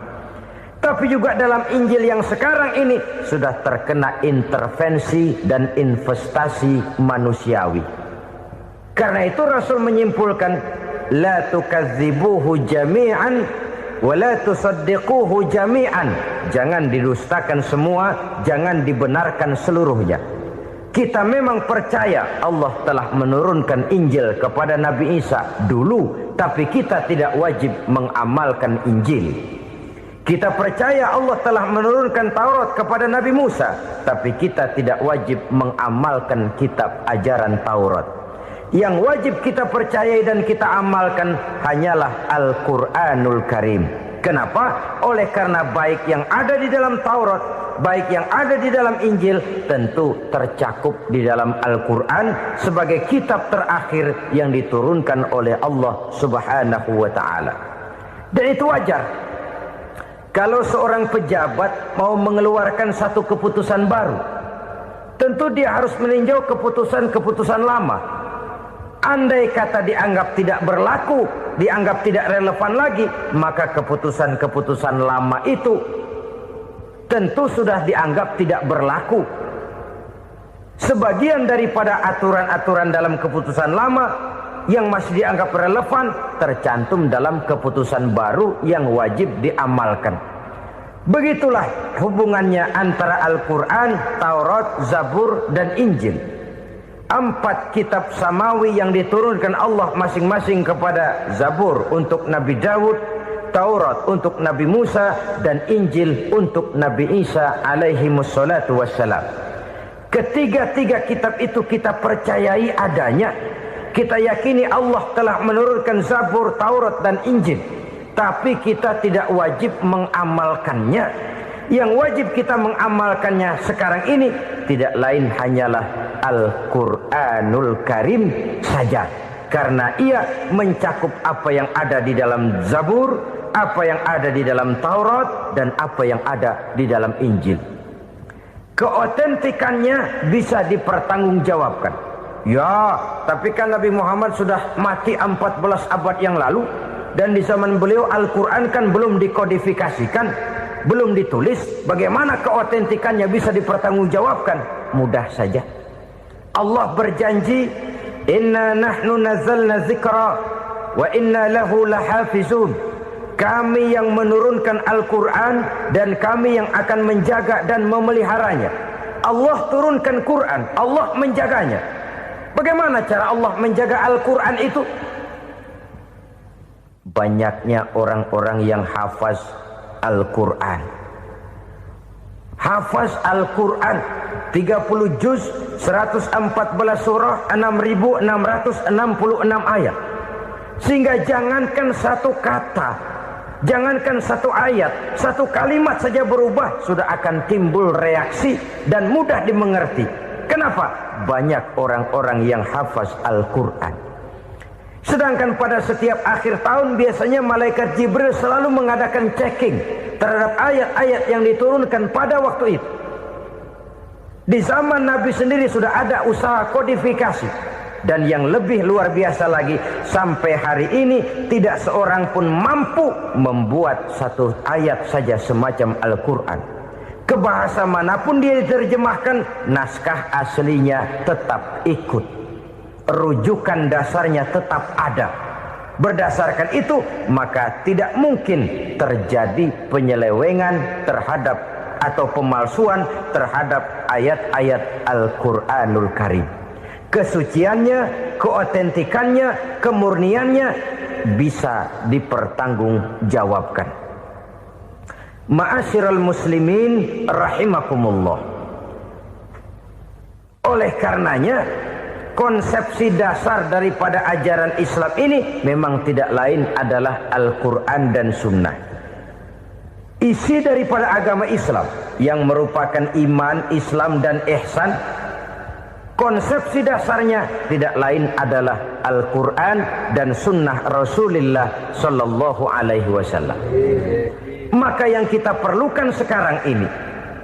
Tapi juga dalam Injil yang sekarang ini sudah terkena intervensi dan investasi manusiawi. Karena itu Rasul menyimpulkan, la tukadzibuhu jami'an wa la tusaddiquhu jami'an. Jangan didustakan semua, jangan dibenarkan seluruhnya. Kita memang percaya Allah telah menurunkan Injil kepada Nabi Isa dulu, tapi kita tidak wajib mengamalkan Injil. Kita percaya Allah telah menurunkan Taurat kepada Nabi Musa, tapi kita tidak wajib mengamalkan kitab ajaran Taurat. Yang wajib kita percayai dan kita amalkan hanyalah Al-Quranul Karim. Kenapa? Oleh karena baik yang ada di dalam Taurat, baik yang ada di dalam Injil, tentu tercakup di dalam Al-Quran sebagai kitab terakhir yang diturunkan oleh Allah Subhanahu wa ta'ala. Dan itu wajar. Kalau seorang pejabat mau mengeluarkan satu keputusan baru, tentu dia harus meninjau keputusan-keputusan lama. Andai kata dianggap tidak berlaku, dianggap tidak relevan lagi, maka keputusan-keputusan lama itu tentu sudah dianggap tidak berlaku. Sebagian daripada aturan-aturan dalam keputusan lama yang masih dianggap relevan tercantum dalam keputusan baru yang wajib diamalkan. Begitulah hubungannya antara Al-Quran, Taurat, Zabur, dan Injil. 4 kitab samawi yang diturunkan Allah masing-masing kepada Zabur untuk Nabi Daud, Taurat untuk Nabi Musa, dan Injil untuk Nabi Isa alaihi wassalatu wassalam. Ketiga-tiga kitab itu kita percayai adanya. Kita yakini Allah telah menurunkan Zabur, Taurat, dan Injil. Tapi kita tidak wajib mengamalkannya. Yang wajib kita mengamalkannya sekarang ini tidak lain hanyalah Al-Quranul Karim saja. Karena ia mencakup apa yang ada di dalam Zabur, apa yang ada di dalam Taurat, dan apa yang ada di dalam Injil. Keotentikannya bisa dipertanggungjawabkan. Ya, tapi kan Nabi Muhammad sudah mati 14 abad yang lalu, dan di zaman beliau Al-Quran kan belum dikodifikasikan, belum ditulis. Bagaimana keotentikannya bisa dipertanggungjawabkan? Mudah saja. Allah berjanji, inna nahnu nazzalna dzikra wa inna lahu lahafizun. Kami yang menurunkan Al-Quran dan kami yang akan menjaga dan memeliharanya. Allah turunkan Quran, Allah menjaganya. Bagaimana cara Allah menjaga Al-Quran itu? Banyaknya orang-orang yang hafaz Al-Quran. Hafaz Al-Quran 30 juz, 114 surah, 6.666 ayat. Sehingga jangankan satu kata, jangankan satu ayat, satu kalimat saja berubah sudah akan timbul reaksi dan mudah dimengerti. Kenapa? Banyak orang-orang yang hafaz Al-Quran. Sedangkan pada setiap akhir tahun biasanya malaikat Jibril selalu mengadakan checking terhadap ayat-ayat yang diturunkan pada waktu itu. Di zaman Nabi sendiri sudah ada usaha kodifikasi. Dan yang lebih luar biasa lagi, sampai hari ini tidak seorang pun mampu membuat satu ayat saja semacam Al-Quran. Ke bahasa manapun dia diterjemahkan, naskah aslinya tetap ikut. Rujukan dasarnya tetap ada. Berdasarkan itu, maka tidak mungkin terjadi penyelewengan terhadap atau pemalsuan terhadap ayat-ayat Al-Quranul Karim. Kesuciannya, keotentikannya, kemurniannya bisa dipertanggungjawabkan. Ma'asyiral muslimin rahimakumullah. Oleh karenanya, konsepsi dasar daripada ajaran Islam ini memang tidak lain adalah Al-Quran dan Sunnah. Isi daripada agama Islam yang merupakan iman, Islam, dan ihsan Konsepsi dasarnya tidak lain adalah Al-Quran dan Sunnah Rasulullah Sallallahu Alaihi Wasallam. Maka yang kita perlukan sekarang ini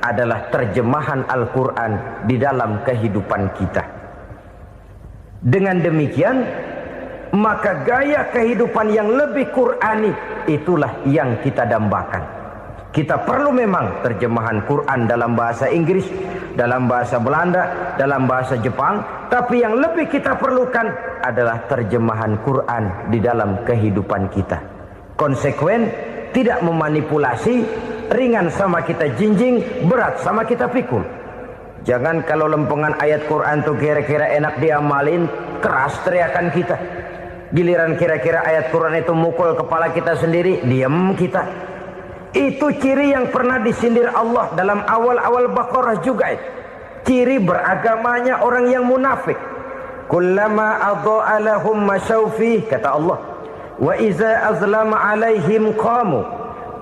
adalah terjemahan Al-Quran di dalam kehidupan kita. Dengan demikian, maka gaya kehidupan yang lebih Qurani itulah yang kita dambakan. Kita perlu memang terjemahan Quran dalam bahasa Inggris, dalam bahasa Belanda, dalam bahasa Jepang, tapi yang lebih kita perlukan adalah terjemahan Quran di dalam kehidupan kita. Konsekuen, tidak memanipulasi, ringan sama kita jinjing, berat sama kita pikul. Jangan kalau lempengan ayat Quran tuh kira-kira enak diamalin, keras teriakan kita. Giliran kira-kira ayat Quran itu mukul kepala kita sendiri, diam kita. Itu ciri yang pernah disindir Allah dalam awal-awal Baqarah juga. Ciri beragamanya orang yang munafik. Kullama adha'a lahum masyawfih, kata Allah. Wa iza azlama alaihim qamu.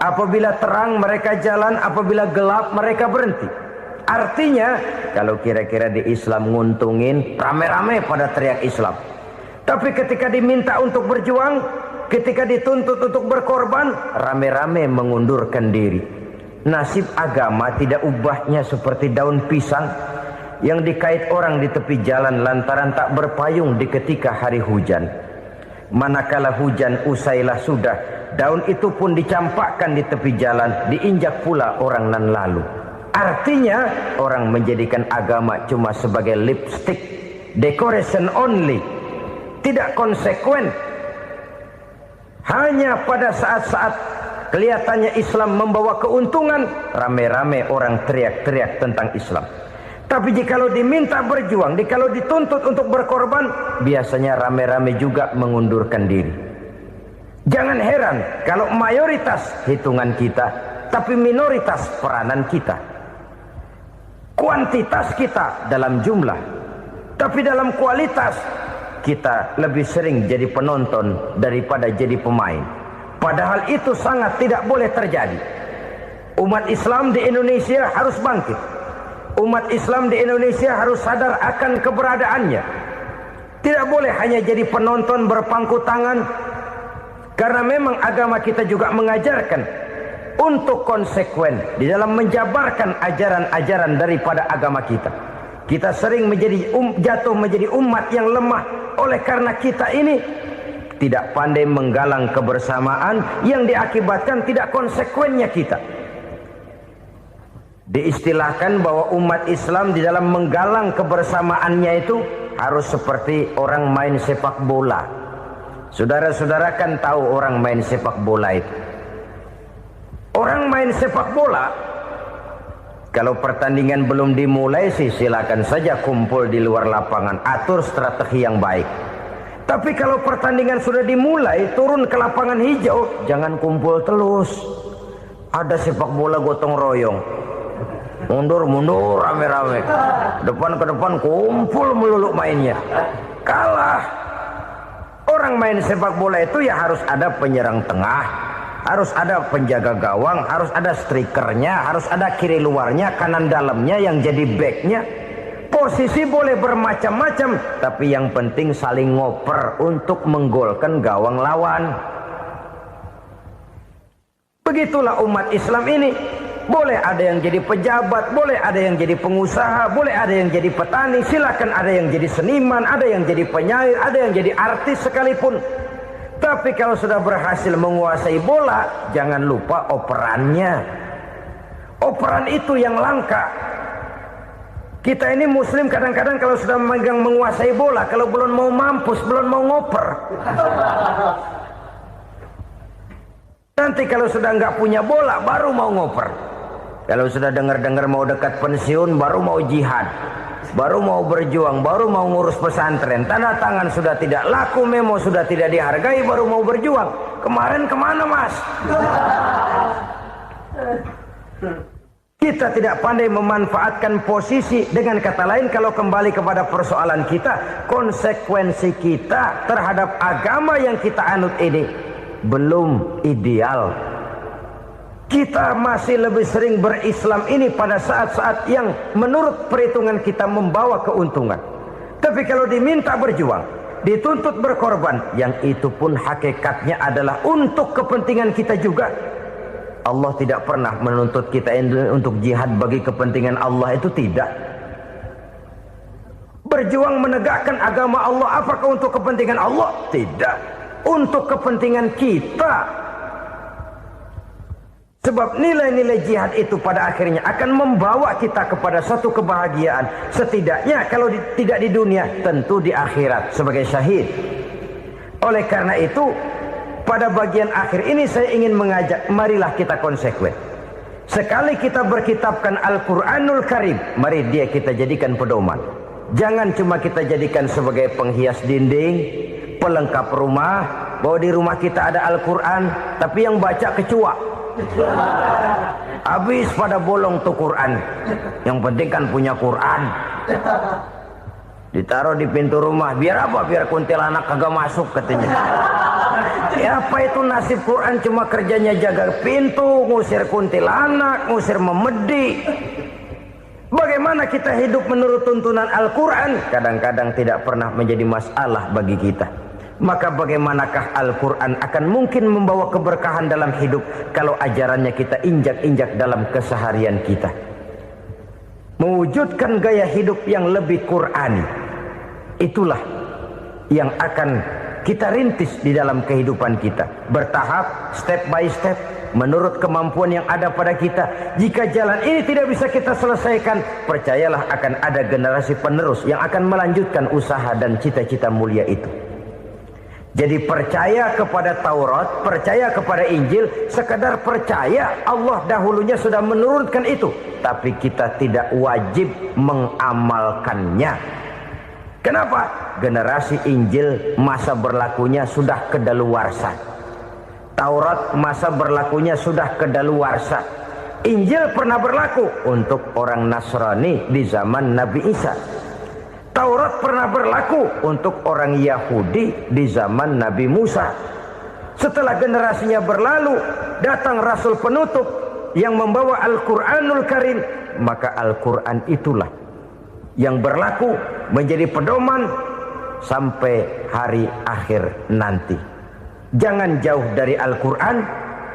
Apabila terang mereka jalan, apabila gelap mereka berhenti. Artinya, kalau kira-kira di Islam nguntungin, rame-rame pada teriak Islam. Tapi ketika diminta untuk berjuang, ketika dituntut untuk berkorban, rame-rame mengundurkan diri. Nasib agama tidak ubahnya seperti daun pisang yang dikait orang di tepi jalan lantaran tak berpayung di ketika hari hujan. Manakala hujan usailah sudah, daun itu pun dicampakkan di tepi jalan, diinjak pula orang nan lalu. Artinya, orang menjadikan agama cuma sebagai lipstick, decoration only, tidak konsekuen. Hanya pada saat-saat kelihatannya Islam membawa keuntungan, rame-rame orang teriak-teriak tentang Islam. Tapi jikalau diminta berjuang, jikalau dituntut untuk berkorban, biasanya rame-rame juga mengundurkan diri. Jangan heran kalau mayoritas hitungan kita, tapi minoritas peranan kita. Kuantitas kita dalam jumlah, tapi dalam kualitas kita lebih sering jadi penonton daripada jadi pemain. Padahal itu sangat tidak boleh terjadi. Umat Islam di Indonesia harus bangkit. Umat Islam di Indonesia harus sadar akan keberadaannya. Tidak boleh hanya jadi penonton berpangku tangan. Karena memang agama kita juga mengajarkan untuk konsekuen di dalam menjabarkan ajaran-ajaran daripada agama kita. Kita sering jatuh menjadi umat yang lemah oleh karena kita ini tidak pandai menggalang kebersamaan yang diakibatkan tidak konsekuennya kita. Diistilahkan bahwa umat Islam di dalam menggalang kebersamaannya itu harus seperti orang main sepak bola. Saudara-saudara kan tahu orang main sepak bola itu. Orang main sepak bola, kalau pertandingan belum dimulai sih silakan saja kumpul di luar lapangan, atur strategi yang baik. Tapi kalau pertandingan sudah dimulai, turun ke lapangan hijau, jangan kumpul terus. Ada sepak bola gotong royong, mundur-mundur rame-rame, depan ke depan kumpul melulu mainnya. Kalah. Orang main sepak bola itu ya harus ada penyerang tengah, harus ada penjaga gawang, harus ada strikernya, harus ada kiri luarnya, kanan dalamnya yang jadi backnya. Posisi boleh bermacam-macam, tapi yang penting saling ngoper untuk menggolkan gawang lawan. Begitulah umat Islam ini. Boleh ada yang jadi pejabat, boleh ada yang jadi pengusaha, boleh ada yang jadi petani, silakan ada yang jadi seniman, ada yang jadi penyair, ada yang jadi artis sekalipun. Tapi kalau sudah berhasil menguasai bola, jangan lupa operannya. Operan itu yang langka. Kita ini muslim kadang-kadang kalau sudah memegang menguasai bola, kalau belum mau mampus, belum mau ngoper. Nanti kalau sudah nggak punya bola, baru mau ngoper. Kalau sudah dengar-dengar mau dekat pensiun, baru mau jihad, baru mau berjuang, baru mau ngurus pesantren. Tanda tangan sudah tidak laku, memo sudah tidak dihargai, baru mau berjuang. Kemarin kemana mas? Kita tidak pandai memanfaatkan posisi. Dengan kata lain, kalau kembali kepada persoalan kita, konsekuensi kita terhadap agama yang kita anut ini belum ideal. Kita masih lebih sering berislam ini pada saat-saat yang menurut perhitungan kita membawa keuntungan. Tapi kalau diminta berjuang, dituntut berkorban, yang itu pun hakikatnya adalah untuk kepentingan kita juga. Allah tidak pernah menuntut kita untuk jihad bagi kepentingan Allah, itu tidak. Berjuang menegakkan agama Allah, apakah untuk kepentingan Allah? Tidak. Untuk kepentingan kita. Sebab nilai-nilai jihad itu pada akhirnya akan membawa kita kepada satu kebahagiaan. Setidaknya kalau tidak di dunia, tentu di akhirat sebagai syahid. Oleh karena itu, pada bagian akhir ini saya ingin mengajak, marilah kita konsekuen. Sekali kita berkitabkan Al-Quranul Karim, mari dia kita jadikan pedoman. Jangan cuma kita jadikan sebagai penghias dinding, pelengkap rumah, bahwa di rumah kita ada Al-Quran, tapi yang baca kecoa. Habis pada bolong tuh Quran. Yang penting kan punya Quran. Ditaruh di pintu rumah, biar apa? Biar kuntilanak kagak masuk katanya. Ya apa itu nasib Quran, cuma kerjanya jaga pintu, ngusir kuntilanak, ngusir memedi. Bagaimana kita hidup menurut tuntunan Al-Quran? Kadang-kadang tidak pernah menjadi masalah bagi kita. Maka bagaimanakah Al-Quran akan mungkin membawa keberkahan dalam hidup kalau ajarannya kita injak-injak dalam keseharian kita? Mewujudkan gaya hidup yang lebih Qurani, itulah yang akan kita rintis di dalam kehidupan kita, bertahap, step by step, menurut kemampuan yang ada pada kita. Jika jalan ini tidak bisa kita selesaikan, percayalah akan ada generasi penerus yang akan melanjutkan usaha dan cita-cita mulia itu. Jadi percaya kepada Taurat, percaya kepada Injil, sekadar percaya Allah dahulunya sudah menurunkan itu, tapi kita tidak wajib mengamalkannya. Kenapa? Generasi Injil masa berlakunya sudah kedaluarsa. Taurat masa berlakunya sudah kedaluarsa. Injil pernah berlaku untuk orang Nasrani di zaman Nabi Isa. Taurat pernah berlaku untuk orang Yahudi di zaman Nabi Musa. Setelah generasinya berlalu, datang Rasul penutup yang membawa Al-Quranul Karim. Maka Al-Quran itulah yang berlaku menjadi pedoman sampai hari akhir nanti. Jangan jauh dari Al-Quran,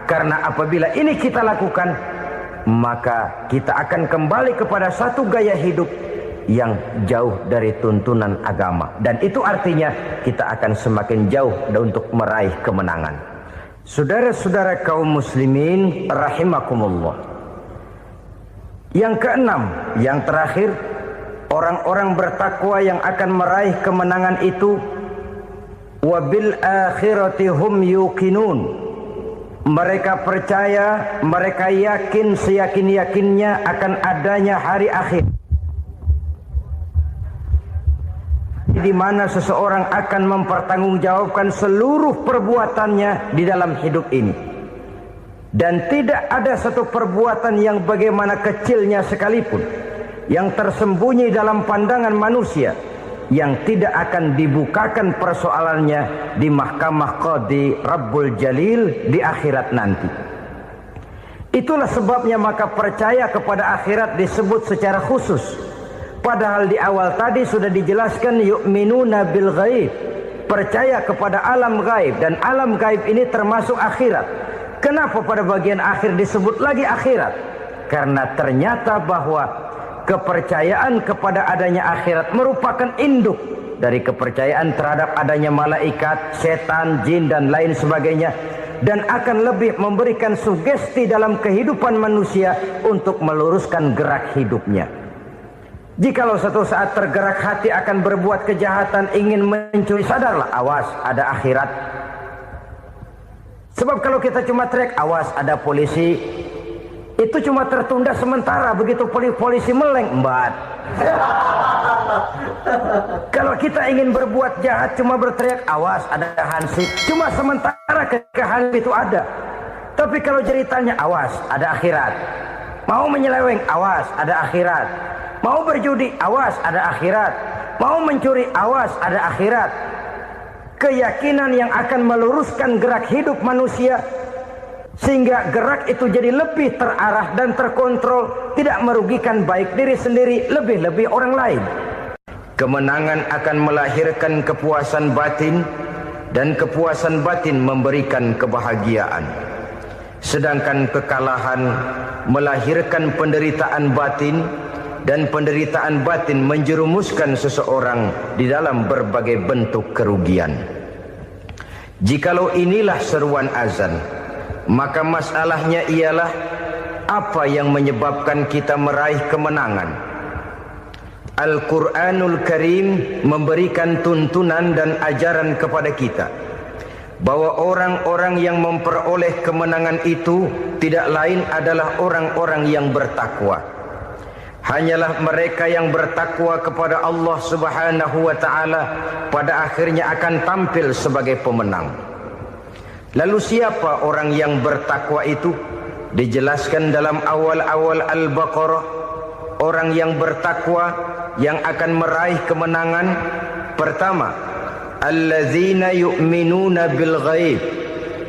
karena apabila ini kita lakukan, maka kita akan kembali kepada satu gaya hidup yang jauh dari tuntunan agama, dan itu artinya kita akan semakin jauh untuk meraih kemenangan. Saudara-saudara kaum muslimin rahimakumullah. Yang keenam, yang terakhir, orang-orang bertakwa yang akan meraih kemenangan itu wabil akhirati hum yuqinun. Mereka percaya, mereka yakin seyakin-yakinnya akan adanya hari akhir, di mana seseorang akan mempertanggungjawabkan seluruh perbuatannya di dalam hidup ini. Dan tidak ada satu perbuatan yang bagaimana kecilnya sekalipun, yang tersembunyi dalam pandangan manusia, yang tidak akan dibukakan persoalannya di mahkamah Qadi Rabbul Jalil di akhirat nanti. Itulah sebabnya maka percaya kepada akhirat disebut secara khusus. Padahal di awal tadi sudah dijelaskan yu'minuna bil ghaib, percaya kepada alam gaib, dan alam gaib ini termasuk akhirat. Kenapa pada bagian akhir disebut lagi akhirat? Karena ternyata bahwa kepercayaan kepada adanya akhirat merupakan induk dari kepercayaan terhadap adanya malaikat, setan, jin dan lain sebagainya, dan akan lebih memberikan sugesti dalam kehidupan manusia untuk meluruskan gerak hidupnya. Jikalau satu saat tergerak hati akan berbuat kejahatan, ingin mencuri, sadarlah, awas ada akhirat. Sebab kalau kita cuma teriak awas ada polisi, itu cuma tertunda sementara. Begitu polisi meleng, embat. Kalau kita ingin berbuat jahat cuma berteriak awas ada hansip, cuma sementara ketika hansip itu ada. Tapi kalau ceritanya awas ada akhirat, mau menyeleweng awas ada akhirat, mau berjudi awas ada akhirat, mau mencuri awas ada akhirat. Keyakinan yang akan meluruskan gerak hidup manusia sehingga gerak itu jadi lebih terarah dan terkontrol, tidak merugikan baik diri sendiri, lebih-lebih orang lain. Kemenangan akan melahirkan kepuasan batin, dan kepuasan batin memberikan kebahagiaan. Sedangkan kekalahan melahirkan penderitaan batin, dan penderitaan batin menjerumuskan seseorang di dalam berbagai bentuk kerugian. Jikalau inilah seruan azan, maka masalahnya ialah apa yang menyebabkan kita meraih kemenangan. Al-Quranul Karim memberikan tuntunan dan ajaran kepada kita bahwa orang-orang yang memperoleh kemenangan itu tidak lain adalah orang-orang yang bertakwa. Hanyalah mereka yang bertakwa kepada Allah Subhanahu wa ta'ala pada akhirnya akan tampil sebagai pemenang. Lalu siapa orang yang bertakwa itu? Dijelaskan dalam awal-awal Al-Baqarah, orang yang bertakwa yang akan meraih kemenangan. Pertama, allazina yu'minuna bil ghaib,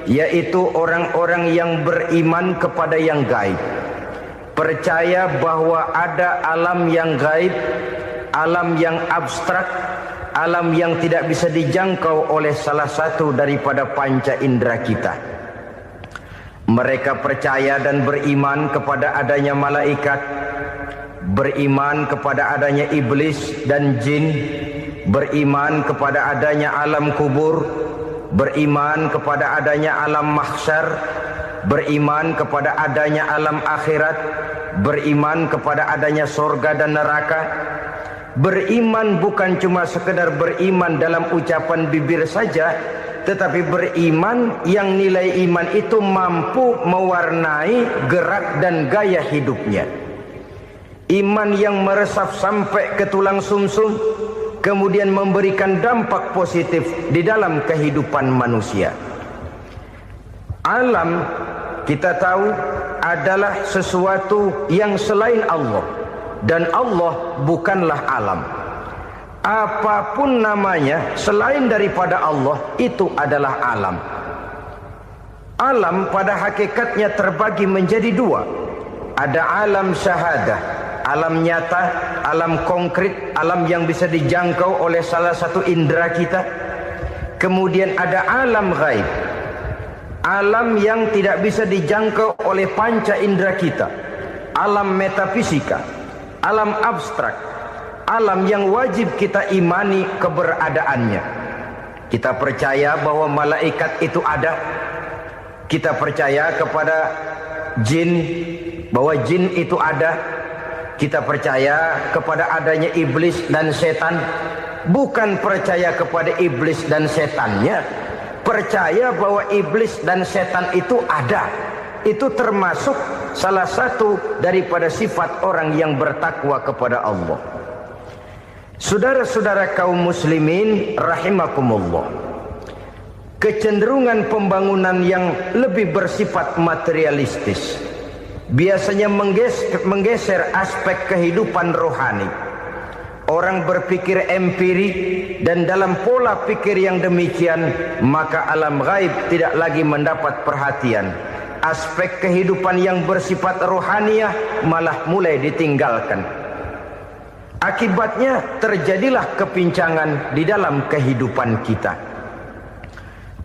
yaitu orang-orang yang beriman kepada yang gaib. Percaya bahwa ada alam yang gaib, alam yang abstrak, alam yang tidak bisa dijangkau oleh salah satu daripada panca indera kita. Mereka percaya dan beriman kepada adanya malaikat, beriman kepada adanya iblis dan jin, beriman kepada adanya alam kubur, beriman kepada adanya alam mahsyar, beriman kepada adanya alam akhirat, beriman kepada adanya surga dan neraka. Beriman bukan cuma sekedar beriman dalam ucapan bibir saja, tetapi beriman yang nilai iman itu mampu mewarnai gerak dan gaya hidupnya. Iman yang meresap sampai ke tulang sumsum, kemudian memberikan dampak positif di dalam kehidupan manusia. Alam, kita tahu, adalah sesuatu yang selain Allah, dan Allah bukanlah alam. Apapun namanya selain daripada Allah, itu adalah alam. Alam pada hakikatnya terbagi menjadi dua. Ada alam syahadah, alam nyata, alam konkret, alam yang bisa dijangkau oleh salah satu indera kita. Kemudian ada alam ghaib, alam yang tidak bisa dijangkau oleh panca indera kita, alam metafisika, alam abstrak, alam yang wajib kita imani keberadaannya. Kita percaya bahwa malaikat itu ada, kita percaya kepada jin, bahwa jin itu ada, kita percaya kepada adanya iblis dan setan. Bukan percaya kepada iblis dan setannya, percaya bahwa iblis dan setan itu ada. Itu termasuk salah satu daripada sifat orang yang bertakwa kepada Allah. Saudara-saudara kaum muslimin rahimakumullah, kecenderungan pembangunan yang lebih bersifat materialistis biasanya menggeser aspek kehidupan rohani. Orang berpikir empiri, dan dalam pola pikir yang demikian maka alam gaib tidak lagi mendapat perhatian. Aspek kehidupan yang bersifat rohaniah malah mulai ditinggalkan. Akibatnya terjadilah kepincangan di dalam kehidupan kita.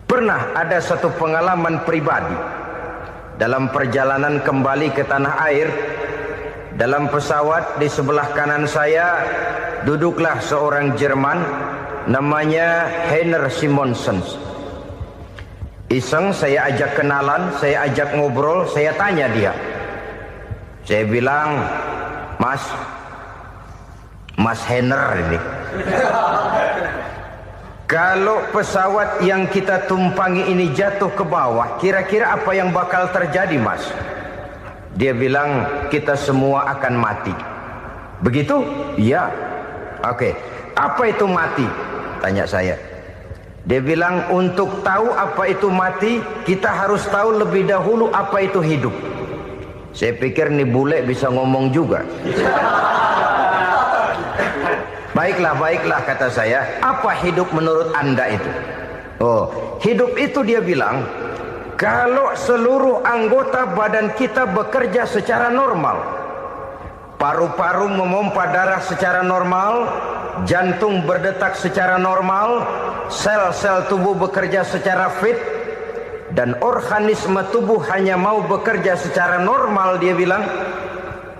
Pernah ada satu pengalaman pribadi. Dalam perjalanan kembali ke tanah air, dalam pesawat di sebelah kanan saya duduklah seorang Jerman namanya Heiner Simonsen. Iseng saya ajak kenalan, saya ajak ngobrol, saya tanya dia. Saya bilang, Mas Heiner ini, kalau pesawat yang kita tumpangi ini jatuh ke bawah, kira-kira apa yang bakal terjadi, Mas? Dia bilang, kita semua akan mati. Begitu? Iya. Oke. Apa itu mati? Tanya saya. Dia bilang, untuk tahu apa itu mati, kita harus tahu lebih dahulu apa itu hidup. Saya pikir nih bule bisa ngomong juga. Baiklah kata saya. Apa hidup menurut Anda itu? Oh, hidup itu dia bilang, kalau seluruh anggota badan kita bekerja secara normal, paru-paru memompa darah secara normal, jantung berdetak secara normal, sel-sel tubuh bekerja secara fit, dan organisme tubuh hanya mau bekerja secara normal. Dia bilang,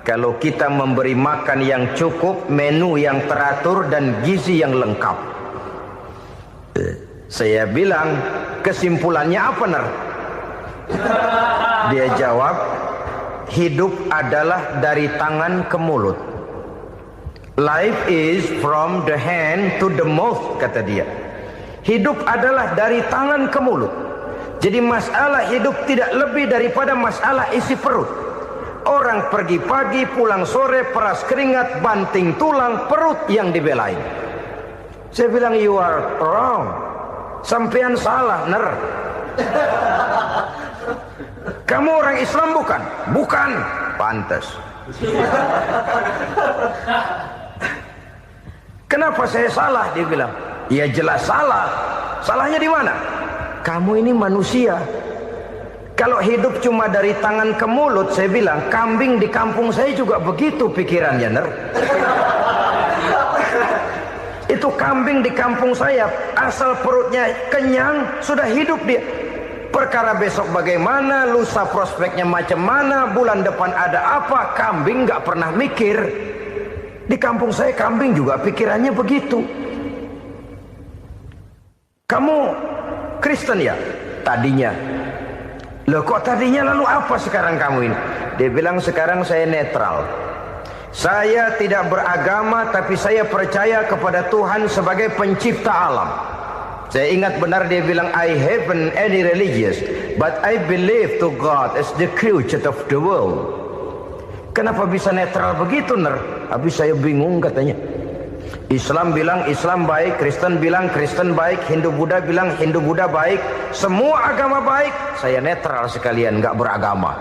kalau kita memberi makan yang cukup, menu yang teratur, dan gizi yang lengkap. Saya bilang, kesimpulannya apa, Ner? Dia jawab, hidup adalah dari tangan ke mulut. Life is from the hand to the mouth, kata dia. Hidup adalah dari tangan ke mulut. Jadi masalah hidup tidak lebih daripada masalah isi perut. Orang pergi pagi, pulang sore, peras keringat, banting tulang, perut yang dibelain. Saya bilang, you are wrong. Sampean salah, Ner. Kamu orang Islam bukan? Bukan. Pantas. Kenapa saya salah? Dia bilang, ya jelas salah. Salahnya di mana? Kamu ini manusia. Kalau hidup cuma dari tangan ke mulut, saya bilang, kambing di kampung saya juga begitu pikirannya, Ner. Itu kambing di kampung saya, asal perutnya kenyang, sudah hidup dia. Perkara besok bagaimana, lusa prospeknya macam mana, bulan depan ada apa, kambing nggak pernah mikir. Di kampung saya kambing juga pikirannya begitu. Kamu Kristen ya? Tadinya. Loh kok tadinya, lalu apa sekarang kamu ini? Dia bilang, sekarang saya netral. Saya tidak beragama, tapi saya percaya kepada Tuhan sebagai pencipta alam. Saya ingat benar dia bilang, I haven't any religious, but I believe to God as the creator of the world. Kenapa bisa netral begitu, Ner? Habis saya bingung katanya. Islam bilang Islam baik, Kristen bilang Kristen baik, Hindu Buddha bilang Hindu Buddha baik, semua agama baik. Saya netral sekalian, nggak beragama.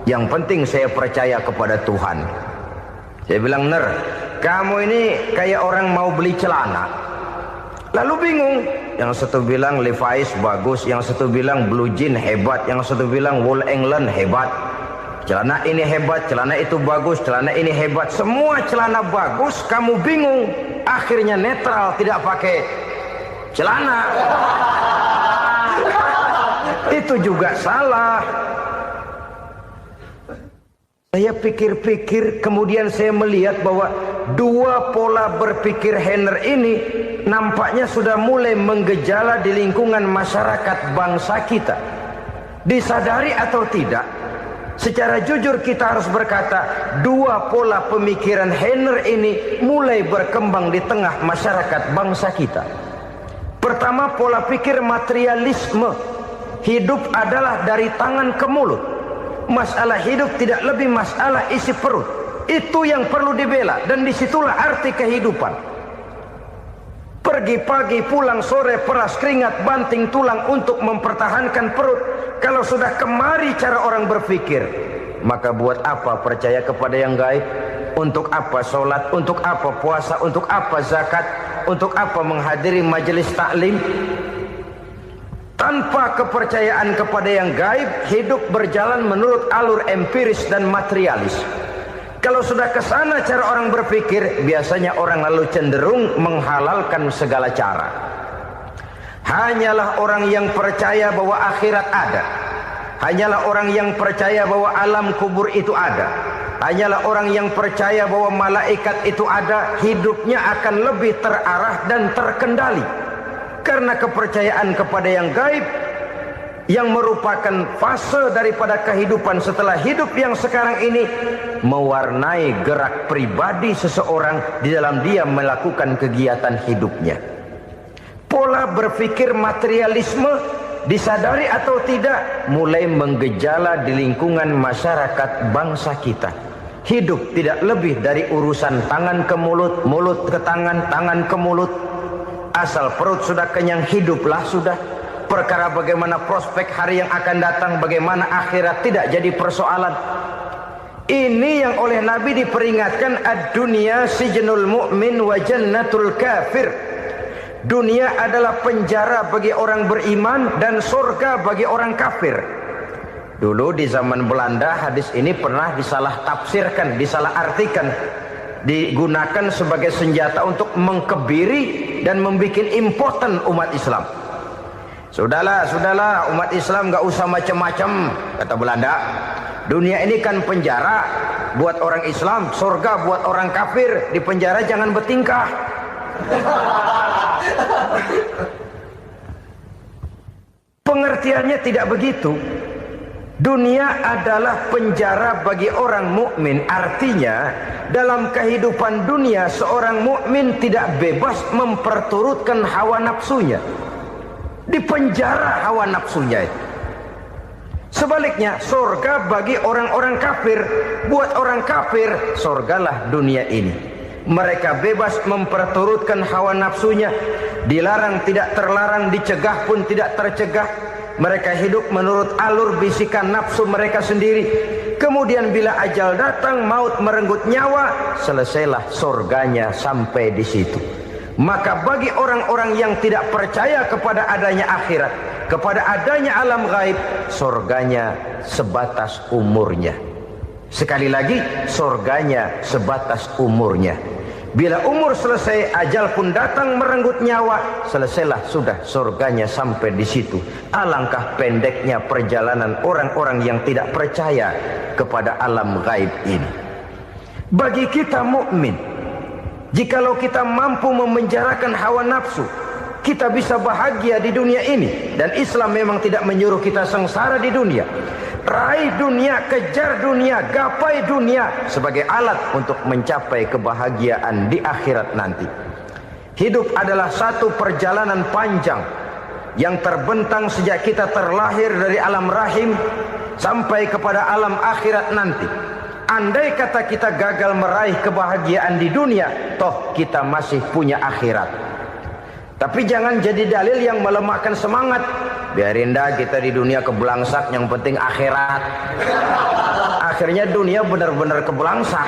Yang penting saya percaya kepada Tuhan. Saya bilang, Ner, kamu ini kayak orang mau beli celana, lalu bingung. Yang satu bilang Levi's bagus, yang satu bilang Blue Jean hebat, yang satu bilang Wool England hebat. Celana ini hebat, celana itu bagus, celana ini hebat. Semua celana bagus, kamu bingung. Akhirnya netral, tidak pakai celana. Itu juga salah. Saya pikir-pikir, kemudian saya melihat bahwa dua pola berpikir Henner ini nampaknya sudah mulai menggejala di lingkungan masyarakat bangsa kita. Disadari atau tidak, secara jujur kita harus berkata, dua pola pemikiran Henner ini mulai berkembang di tengah masyarakat bangsa kita. Pertama, pola pikir materialisme. Hidup adalah dari tangan ke mulut. Masalah hidup tidak lebih masalah isi perut. Itu yang perlu dibela, dan disitulah arti kehidupan. Pergi pagi, pulang sore, peras keringat, banting tulang untuk mempertahankan perut. Kalau sudah kemari cara orang berpikir, maka buat apa percaya kepada yang gaib? Untuk apa sholat? Untuk apa puasa? Untuk apa zakat? Untuk apa menghadiri majelis taklim? Tanpa kepercayaan kepada yang gaib, hidup berjalan menurut alur empiris dan materialis. Kalau sudah ke sana cara orang berpikir, biasanya orang lalu cenderung menghalalkan segala cara. Hanyalah orang yang percaya bahwa akhirat ada. Hanyalah orang yang percaya bahwa alam kubur itu ada. Hanyalah orang yang percaya bahwa malaikat itu ada, hidupnya akan lebih terarah dan terkendali. Karena kepercayaan kepada yang gaib, yang merupakan fase daripada kehidupan setelah hidup yang sekarang ini, mewarnai gerak pribadi seseorang di dalam dia melakukan kegiatan hidupnya. Pola berpikir materialisme, disadari atau tidak, mulai menggejala di lingkungan masyarakat bangsa kita. Hidup tidak lebih dari urusan tangan ke mulut, mulut ke tangan, tangan ke mulut. Asal perut sudah kenyang, hiduplah sudah. Perkara bagaimana prospek hari yang akan datang, bagaimana akhirat, tidak jadi persoalan. Ini yang oleh Nabi diperingatkan, ad-dunya sijnul mu'min wa jannatul kafir. Dunia adalah penjara bagi orang beriman dan surga bagi orang kafir. Dulu di zaman Belanda hadis ini pernah disalah tafsirkan, disalah artikan, digunakan sebagai senjata untuk mengkebiri dan membuat impoten umat Islam. Sudahlah umat Islam gak usah macam-macam, kata Belanda. Dunia ini kan penjara buat orang Islam, surga buat orang kafir. Di penjara jangan bertingkah. Pengertiannya tidak begitu. Dunia adalah penjara bagi orang mukmin. Artinya dalam kehidupan dunia seorang mukmin tidak bebas memperturutkan hawa nafsunya. Di penjara hawa nafsunya. Sebaliknya surga bagi orang-orang kafir. Buat orang kafir surgalah dunia ini. Mereka bebas memperturutkan hawa nafsunya. Dilarang tidak terlarang, dicegah pun tidak tercegah. Mereka hidup menurut alur bisikan nafsu mereka sendiri. Kemudian bila ajal datang, maut merenggut nyawa, selesailah surganya sampai di situ. Maka bagi orang-orang yang tidak percaya kepada adanya akhirat, kepada adanya alam gaib, surganya sebatas umurnya. Sekali lagi, surganya sebatas umurnya. Bila umur selesai, ajal pun datang merenggut nyawa, selesailah sudah surganya sampai di situ. Alangkah pendeknya perjalanan orang-orang yang tidak percaya kepada alam gaib ini. Bagi kita mukmin, jikalau kita mampu memenjarakan hawa nafsu, kita bisa bahagia di dunia ini. Dan Islam memang tidak menyuruh kita sengsara di dunia. Raih dunia, kejar dunia, gapai dunia sebagai alat untuk mencapai kebahagiaan di akhirat nanti. Hidup adalah satu perjalanan panjang yang terbentang sejak kita terlahir dari alam rahim sampai kepada alam akhirat nanti. Andai kata kita gagal meraih kebahagiaan di dunia, toh kita masih punya akhirat. Tapi jangan jadi dalil yang melemahkan semangat. Biarin dah kita di dunia kebelangsak, yang penting akhirat. Akhirnya dunia benar-benar kebelangsak.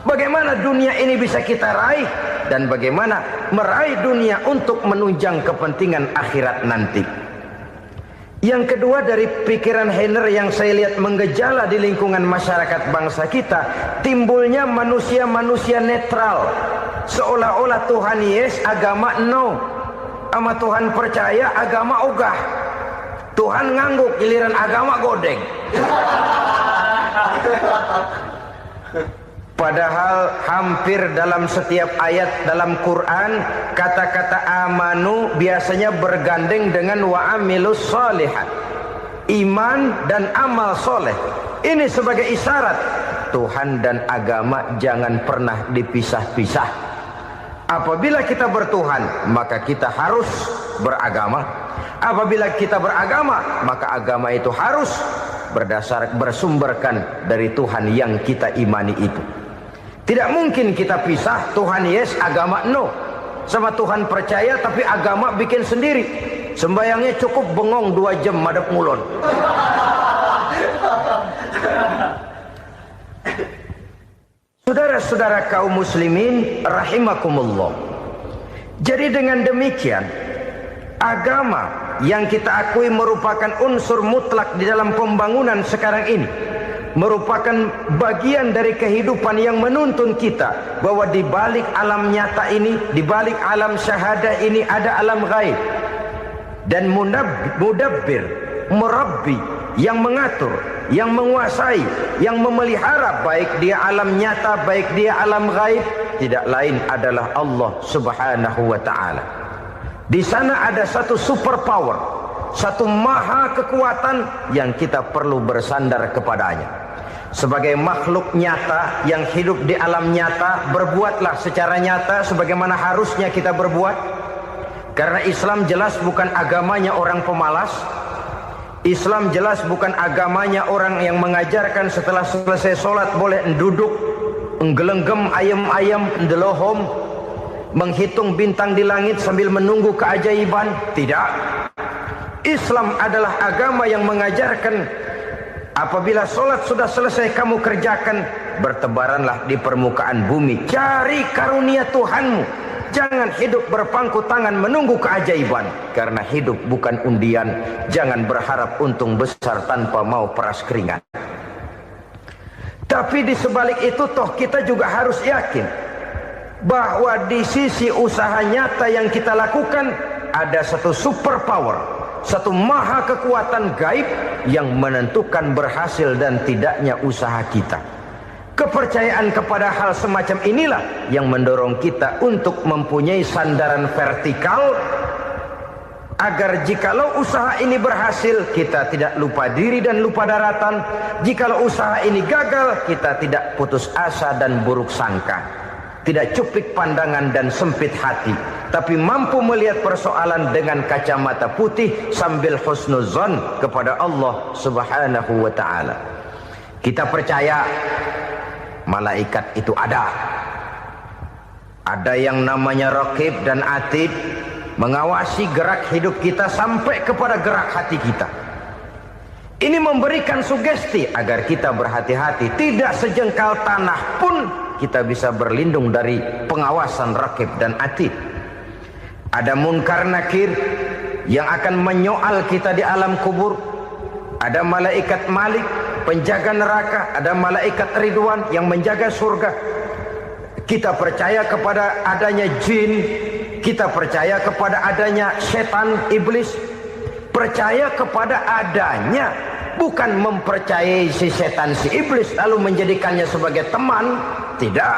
Bagaimana dunia ini bisa kita raih? Dan bagaimana meraih dunia untuk menunjang kepentingan akhirat nanti? Yang kedua, dari pikiran Heiner yang saya lihat menggejala di lingkungan masyarakat bangsa kita, timbulnya manusia-manusia netral. Seolah-olah Tuhan yes, agama no. Sama Tuhan percaya, agama ogah. Tuhan ngangguk, giliran agama godeng. Padahal hampir dalam setiap ayat dalam Quran, kata-kata amanu biasanya bergandeng dengan wa amilus sholihat. Iman dan amal soleh. Ini sebagai isyarat Tuhan dan agama jangan pernah dipisah-pisah. Apabila kita bertuhan, maka kita harus beragama. Apabila kita beragama, maka agama itu harus bersumberkan dari Tuhan yang kita imani itu. Tidak mungkin kita pisah, Tuhan yes, agama no. Sama Tuhan percaya tapi agama bikin sendiri. Sembayangnya cukup bengong 2 jam madep ngulon. Saudara-saudara kaum muslimin rahimakumullah. Jadi dengan demikian, agama yang kita akui merupakan unsur mutlak di dalam pembangunan sekarang ini, merupakan bagian dari kehidupan yang menuntun kita bahwa di balik alam nyata ini, di balik alam syahadah ini ada alam gaib. Dan mudabbir, murabbi, yang mengatur, yang menguasai, yang memelihara baik dia alam nyata, baik dia alam gaib, tidak lain adalah Allah Subhanahu wa ta'ala. Di sana ada satu super power, satu maha kekuatan yang kita perlu bersandar kepadanya. Sebagai makhluk nyata yang hidup di alam nyata, berbuatlah secara nyata sebagaimana harusnya kita berbuat. Karena Islam jelas bukan agamanya orang pemalas. Islam jelas bukan agamanya orang yang mengajarkan setelah selesai sholat boleh duduk, nggelenggem ayam-ayam, ndelohom, menghitung bintang di langit sambil menunggu keajaiban. Tidak. Islam adalah agama yang mengajarkan apabila sholat sudah selesai kamu kerjakan, bertebaranlah di permukaan bumi, cari karunia Tuhanmu. Jangan hidup berpangku tangan menunggu keajaiban. Karena hidup bukan undian. Jangan berharap untung besar tanpa mau peras keringat. Tapi di sebalik itu toh kita juga harus yakin bahwa di sisi usaha nyata yang kita lakukan ada satu super power, satu maha kekuatan gaib yang menentukan berhasil dan tidaknya usaha kita. Kepercayaan kepada hal semacam inilah yang mendorong kita untuk mempunyai sandaran vertikal, agar jikalau usaha ini berhasil, kita tidak lupa diri dan lupa daratan. Jikalau usaha ini gagal, kita tidak putus asa dan buruk sangka, tidak cuplik pandangan dan sempit hati, tapi mampu melihat persoalan dengan kacamata putih sambil husnuzon kepada Allah Subhanahu wa ta'ala. Kita percaya malaikat itu ada. Ada yang namanya raqib dan atid, mengawasi gerak hidup kita sampai kepada gerak hati kita. Ini memberikan sugesti agar kita berhati-hati. Tidak sejengkal tanah pun kita bisa berlindung dari pengawasan raqib dan atid. Ada munkar nakir yang akan menyoal kita di alam kubur. Ada malaikat Malik, penjaga neraka. Ada malaikat Ridwan yang menjaga surga. Kita percaya kepada adanya jin. Kita percaya kepada adanya setan, iblis. Percaya kepada adanya, bukan mempercayai si setan, si iblis lalu menjadikannya sebagai teman. Tidak.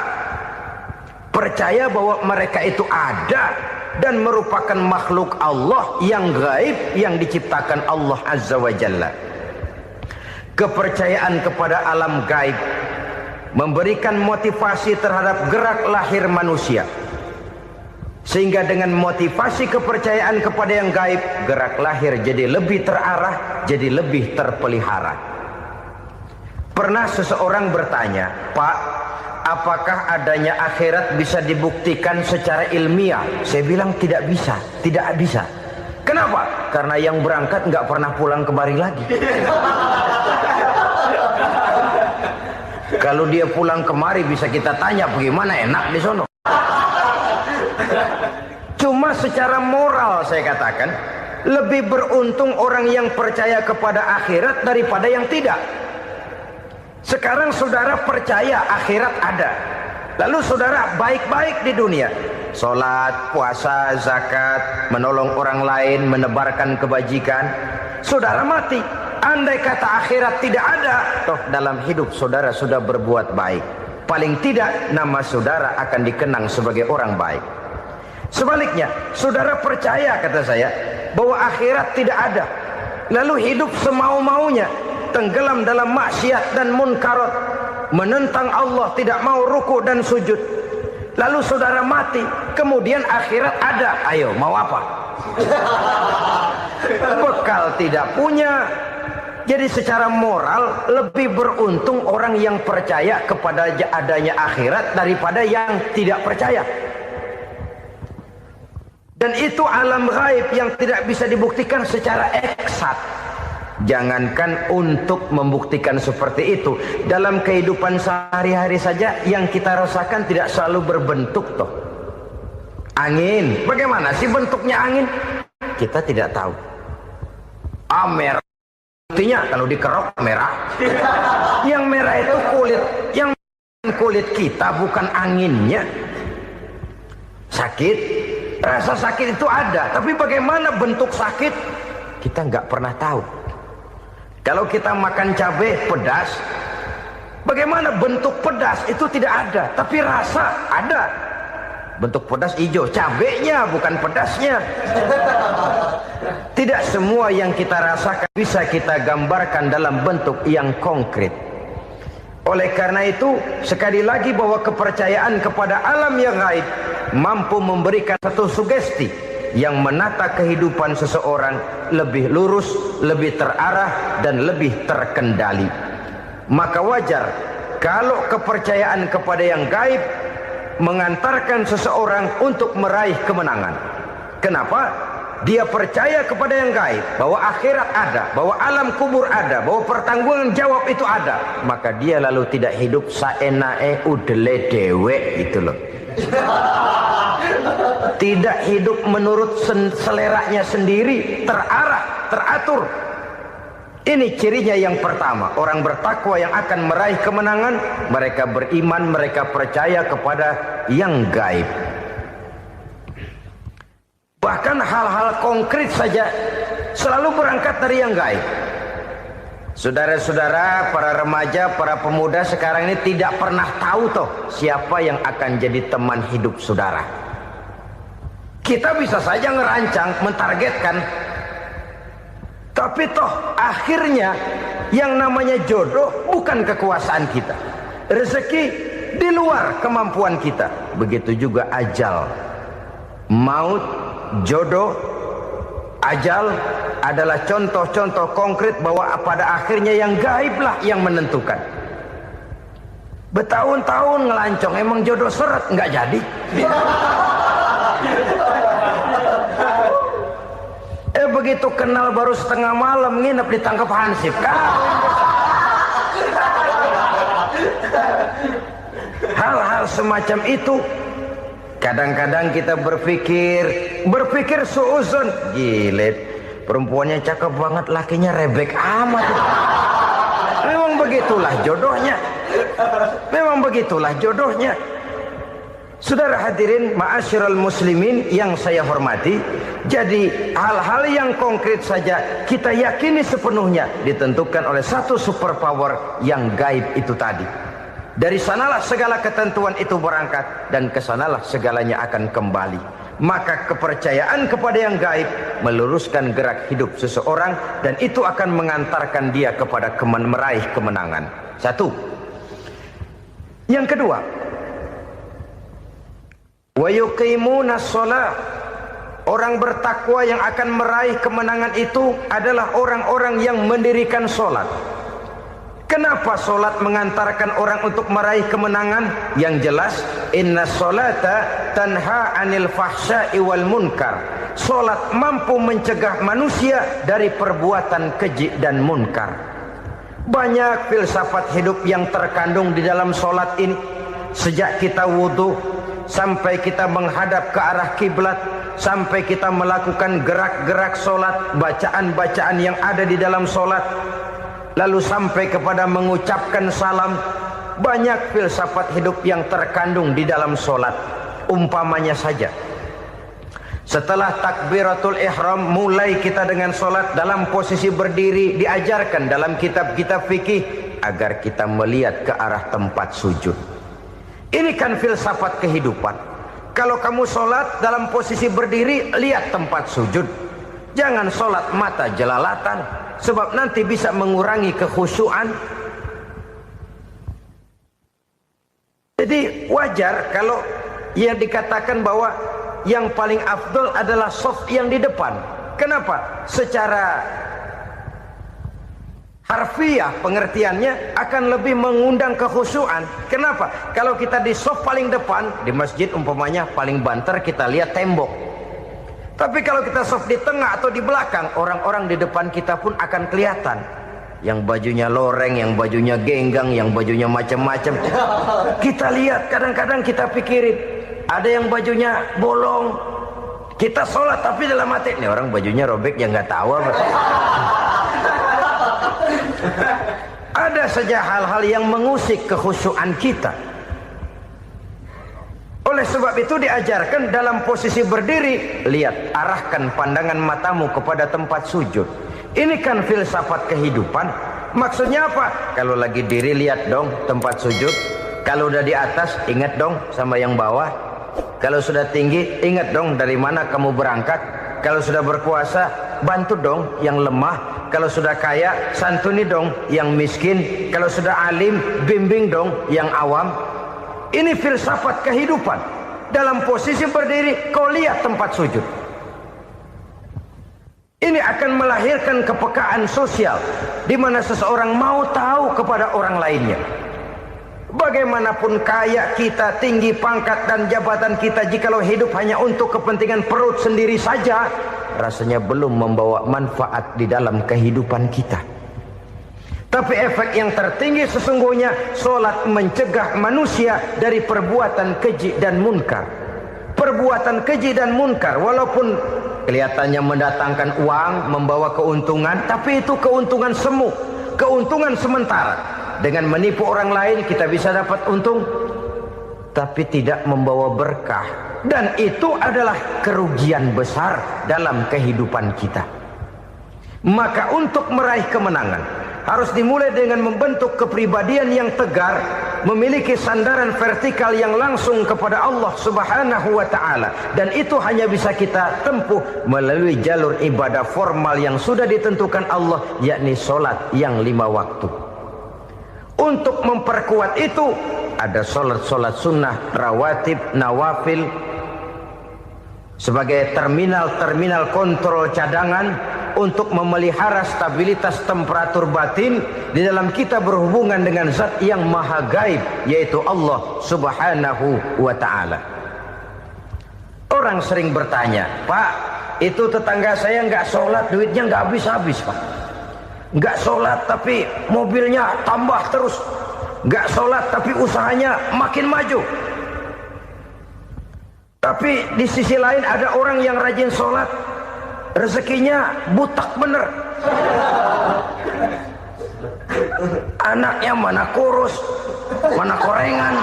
Percaya bahwa mereka itu ada dan merupakan makhluk Allah yang gaib, yang diciptakan Allah Azza wa Jalla. Kepercayaan kepada alam gaib memberikan motivasi terhadap gerak lahir manusia, sehingga dengan motivasi kepercayaan kepada yang gaib, gerak lahir jadi lebih terarah, jadi lebih terpelihara. Pernah seseorang bertanya, "Pak, apakah adanya akhirat bisa dibuktikan secara ilmiah?" Saya bilang tidak bisa, tidak bisa. Kenapa? Karena yang berangkat nggak pernah pulang kembali lagi. Kalau dia pulang kemari bisa kita tanya bagaimana enak di sono. Cuma secara moral saya katakan, lebih beruntung orang yang percaya kepada akhirat daripada yang tidak. Sekarang saudara percaya akhirat ada, lalu saudara baik-baik di dunia, sholat, puasa, zakat, menolong orang lain, menebarkan kebajikan. Saudara mati, andai kata akhirat tidak ada, toh dalam hidup saudara sudah berbuat baik. Paling tidak nama saudara akan dikenang sebagai orang baik. Sebaliknya, saudara percaya, kata saya, bahwa akhirat tidak ada, lalu hidup semau-maunya, tenggelam dalam maksiat dan munkarat, menentang Allah, tidak mau ruku dan sujud. Lalu saudara mati, kemudian akhirat ada. Ayo, mau apa? Bekal tidak punya. Jadi secara moral lebih beruntung orang yang percaya kepada adanya akhirat daripada yang tidak percaya. Dan itu alam gaib yang tidak bisa dibuktikan secara eksat. Jangankan untuk membuktikan seperti itu, dalam kehidupan sehari-hari saja yang kita rasakan tidak selalu berbentuk toh. Angin, bagaimana sih bentuknya angin? Kita tidak tahu. Merah, artinya kalau dikerok merah. Yang merah itu kulit, yang kulit kita bukan anginnya. Sakit, rasa sakit itu ada, tapi bagaimana bentuk sakit kita nggak pernah tahu. Kalau kita makan cabai pedas, bagaimana bentuk pedas itu tidak ada, tapi rasa ada. Bentuk pedas hijau, cabainya bukan pedasnya. Tidak semua yang kita rasakan bisa kita gambarkan dalam bentuk yang konkret. Oleh karena itu, sekali lagi bahwa kepercayaan kepada alam yang gaib mampu memberikan satu sugesti yang menata kehidupan seseorang lebih lurus, lebih terarah, dan lebih terkendali. Maka wajar kalau kepercayaan kepada yang gaib mengantarkan seseorang untuk meraih kemenangan. Kenapa? Dia percaya kepada yang gaib, bahwa akhirat ada, bahwa alam kubur ada, bahwa pertanggungan jawab itu ada. Maka dia lalu tidak hidup saenae udele dewe, itu loh. tidak hidup menurut seleranya sendiri, terarah, teratur. Ini cirinya yang pertama, orang bertakwa yang akan meraih kemenangan, mereka beriman, mereka percaya kepada yang gaib. Bahkan hal-hal konkret saja selalu berangkat dari yang gaib. Saudara-saudara, para remaja, para pemuda sekarang ini tidak pernah tahu toh siapa yang akan jadi teman hidup saudara. Kita bisa saja ngerancang, mentargetkan, tapi toh akhirnya yang namanya jodoh bukan kekuasaan kita. Rezeki di luar kemampuan kita. Begitu juga ajal. Maut, jodoh, ajal adalah contoh-contoh konkret bahwa pada akhirnya yang gaiblah yang menentukan. Bertahun-tahun ngelancong, emang jodoh seret, nggak jadi. Begitu kenal baru setengah malam nginep ditangkap hansip kan. Hal-hal semacam itu kadang-kadang kita berpikir suuzon, gile, perempuannya cakep banget, lakinya rebek amat. Memang begitulah jodohnya. Memang begitulah jodohnya. Saudara hadirin ma'asyiral muslimin yang saya hormati, jadi hal-hal yang konkret saja kita yakini sepenuhnya ditentukan oleh satu superpower yang gaib itu tadi. Dari sanalah segala ketentuan itu berangkat dan kesanalah segalanya akan kembali. Maka kepercayaan kepada yang gaib meluruskan gerak hidup seseorang dan itu akan mengantarkan dia kepada meraih kemenangan. Satu. Yang kedua, wa yuqimuna shalah. Orang bertakwa yang akan meraih kemenangan itu adalah orang-orang yang mendirikan sholat. Kenapa sholat mengantarkan orang untuk meraih kemenangan? Yang jelas, inna sholata tanha anil fahsya'i wal munkar. Sholat mampu mencegah manusia dari perbuatan keji dan munkar. Banyak filsafat hidup yang terkandung di dalam sholat ini. Sejak kita wudhu sampai kita menghadap ke arah kiblat, sampai kita melakukan gerak-gerak sholat, bacaan-bacaan yang ada di dalam sholat, lalu sampai kepada mengucapkan salam. Banyak filsafat hidup yang terkandung di dalam sholat. Umpamanya saja, setelah takbiratul ihram mulai kita dengan sholat dalam posisi berdiri, diajarkan dalam kitab-kitab fikih agar kita melihat ke arah tempat sujud. Ini kan filsafat kehidupan. Kalau kamu sholat dalam posisi berdiri, lihat tempat sujud. Jangan sholat mata jelalatan, sebab nanti bisa mengurangi kekhusyuan. Jadi wajar kalau yang dikatakan bahwa yang paling afdol adalah shaf yang di depan. Kenapa? Secara harfiah pengertiannya akan lebih mengundang kekhusyuan. Kenapa? Kalau kita di shaf paling depan di masjid umpamanya paling banter kita lihat tembok. Tapi kalau kita shaf di tengah atau di belakang, orang-orang di depan kita pun akan kelihatan. Yang bajunya loreng, yang bajunya genggang, yang bajunya macam-macam. Kita lihat, kadang-kadang kita pikirin, ada yang bajunya bolong. Kita sholat tapi dalam hati, nih orang bajunya robek yang nggak tahu apa. Ada saja hal-hal yang mengusik kekhusyuan kita. Oleh sebab itu diajarkan dalam posisi berdiri, lihat, arahkan pandangan matamu kepada tempat sujud. Ini kan filsafat kehidupan. Maksudnya apa? Kalau lagi diri lihat dong tempat sujud. Kalau udah di atas ingat dong sama yang bawah. Kalau sudah tinggi ingat dong dari mana kamu berangkat. Kalau sudah berkuasa bantu dong yang lemah. Kalau sudah kaya santuni dong yang miskin. Kalau sudah alim bimbing dong yang awam. Ini filsafat kehidupan. Dalam posisi berdiri kau lihat tempat sujud. Ini akan melahirkan kepekaan sosial di mana seseorang mau tahu kepada orang lainnya. Bagaimanapun kaya kita, tinggi pangkat dan jabatan kita, jikalau hidup hanya untuk kepentingan perut sendiri saja, rasanya belum membawa manfaat di dalam kehidupan kita. Tapi efek yang tertinggi sesungguhnya, sholat mencegah manusia dari perbuatan keji dan munkar. perbuatan keji dan munkar, walaupun kelihatannya mendatangkan uang, membawa keuntungan, tapi itu keuntungan semu, keuntungan sementara. Dengan menipu orang lain kita bisa dapat untung, tapi tidak membawa berkah, dan itu adalah kerugian besar dalam kehidupan kita. Maka untuk meraih kemenangan harus dimulai dengan membentuk kepribadian yang tegar, memiliki sandaran vertikal yang langsung kepada Allah Subhanahu wa ta'ala, dan itu hanya bisa kita tempuh melalui jalur ibadah formal yang sudah ditentukan Allah, yakni sholat yang 5 waktu. Untuk memperkuat itu ada sholat sunnah, rawatib, nawafil sebagai terminal kontrol cadangan untuk memelihara stabilitas temperatur batin di dalam kita berhubungan dengan zat yang maha gaib, yaitu Allah Subhanahu wa ta'ala. Orang sering bertanya, Pak, itu tetangga saya nggak sholat, duitnya nggak habis-habis, Pak. Nggak sholat tapi mobilnya tambah terus, nggak sholat tapi usahanya makin maju. Tapi di sisi lain ada orang yang rajin sholat, rezekinya butak bener, anaknya mana kurus, mana korengan.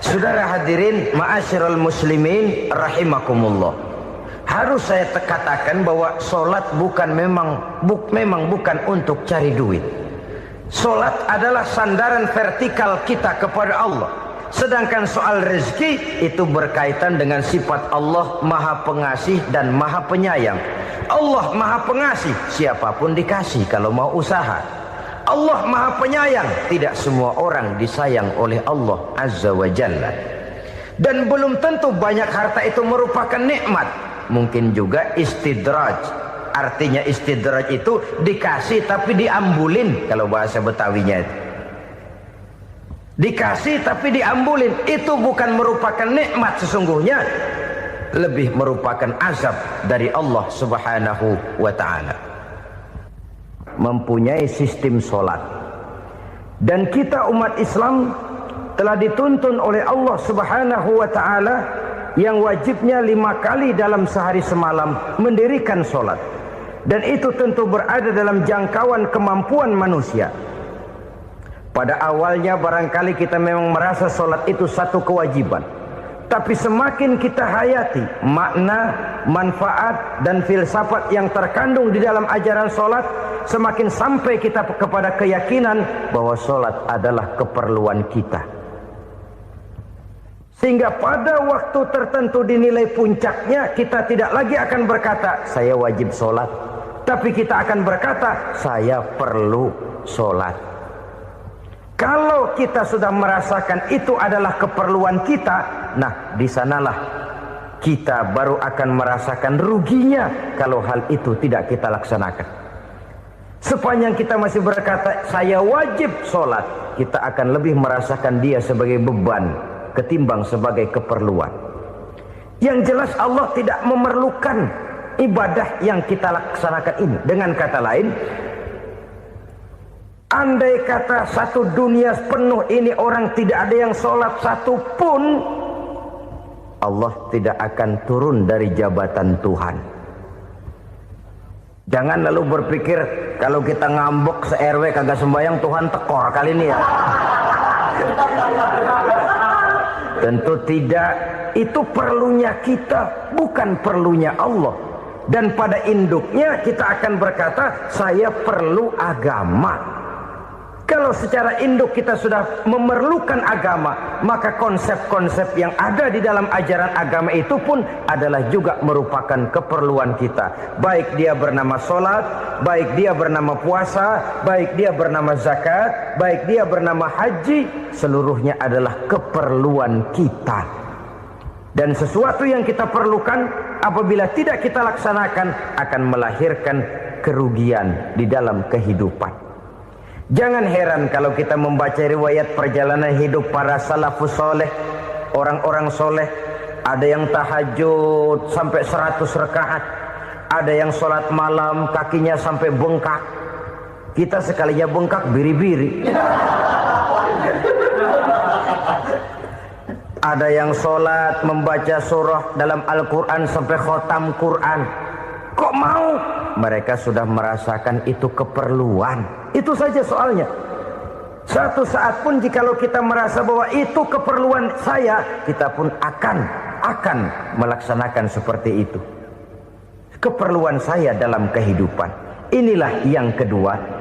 Saudara hadirin ma'asyiral muslimin rahimakumullah, harus saya katakan bahwa sholat memang bukan untuk cari duit. Sholat adalah sandaran vertikal kita kepada Allah. Sedangkan soal rezeki itu berkaitan dengan sifat Allah maha pengasih dan maha penyayang. Allah maha pengasih, siapapun dikasih kalau mau usaha. Allah maha penyayang, tidak semua orang disayang oleh Allah Azza wa Jalla. Dan belum tentu banyak harta itu merupakan nikmat. Mungkin juga istidraj. Artinya istidraj itu dikasih tapi diambulin, kalau bahasa Betawinya itu. Dikasih tapi diambulin, itu bukan merupakan nikmat sesungguhnya, lebih merupakan azab dari Allah Subhanahu wa ta'ala. Mempunyai sistem sholat, dan kita umat Islam telah dituntun oleh Allah Subhanahu wa ta'ala yang wajibnya 5 kali dalam sehari semalam mendirikan sholat, dan itu tentu berada dalam jangkauan kemampuan manusia. Pada awalnya barangkali kita memang merasa sholat itu satu kewajiban, tapi semakin kita hayati makna, manfaat dan filsafat yang terkandung di dalam ajaran sholat, semakin sampai kita kepada keyakinan bahwa sholat adalah keperluan kita. Sehingga pada waktu tertentu dinilai puncaknya, kita tidak lagi akan berkata saya wajib sholat, tapi kita akan berkata saya perlu sholat. Kalau kita sudah merasakan itu adalah keperluan kita, nah di sanalah kita baru akan merasakan ruginya kalau hal itu tidak kita laksanakan. Sepanjang kita masih berkata saya wajib sholat, kita akan lebih merasakan dia sebagai beban ketimbang sebagai keperluan. Yang jelas Allah tidak memerlukan ibadah yang kita laksanakan ini. Dengan kata lain, andai kata satu dunia penuh ini orang tidak ada yang sholat satu pun, Allah tidak akan turun dari jabatan Tuhan. Jangan lalu berpikir kalau kita ngambek se-RW kagak sembahyang Tuhan tekor kali ini ya. Tentu tidak. Itu perlunya kita, bukan perlunya Allah. Dan pada induknya kita akan berkata saya perlu agama. Kalau secara induk kita sudah memerlukan agama, maka konsep-konsep yang ada di dalam ajaran agama itu pun adalah juga merupakan keperluan kita. Baik dia bernama sholat, baik dia bernama puasa, baik dia bernama zakat, baik dia bernama haji, seluruhnya adalah keperluan kita. Dan sesuatu yang kita perlukan apabila tidak kita laksanakan akan melahirkan kerugian di dalam kehidupan. Jangan heran kalau kita membaca riwayat perjalanan hidup para salafus soleh, orang-orang soleh. Ada yang tahajud sampai 100 rakaat, ada yang sholat malam kakinya sampai bengkak. Kita sekalinya bengkak biri-biri. Ada yang sholat membaca surah dalam Al-Quran sampai khotam Quran. Kok mau? Mereka sudah merasakan itu keperluan. Itu saja soalnya. Suatu saat pun jikalau kita merasa bahwa itu keperluan saya, kita pun akan melaksanakan seperti itu. Keperluan saya dalam kehidupan. Inilah yang kedua.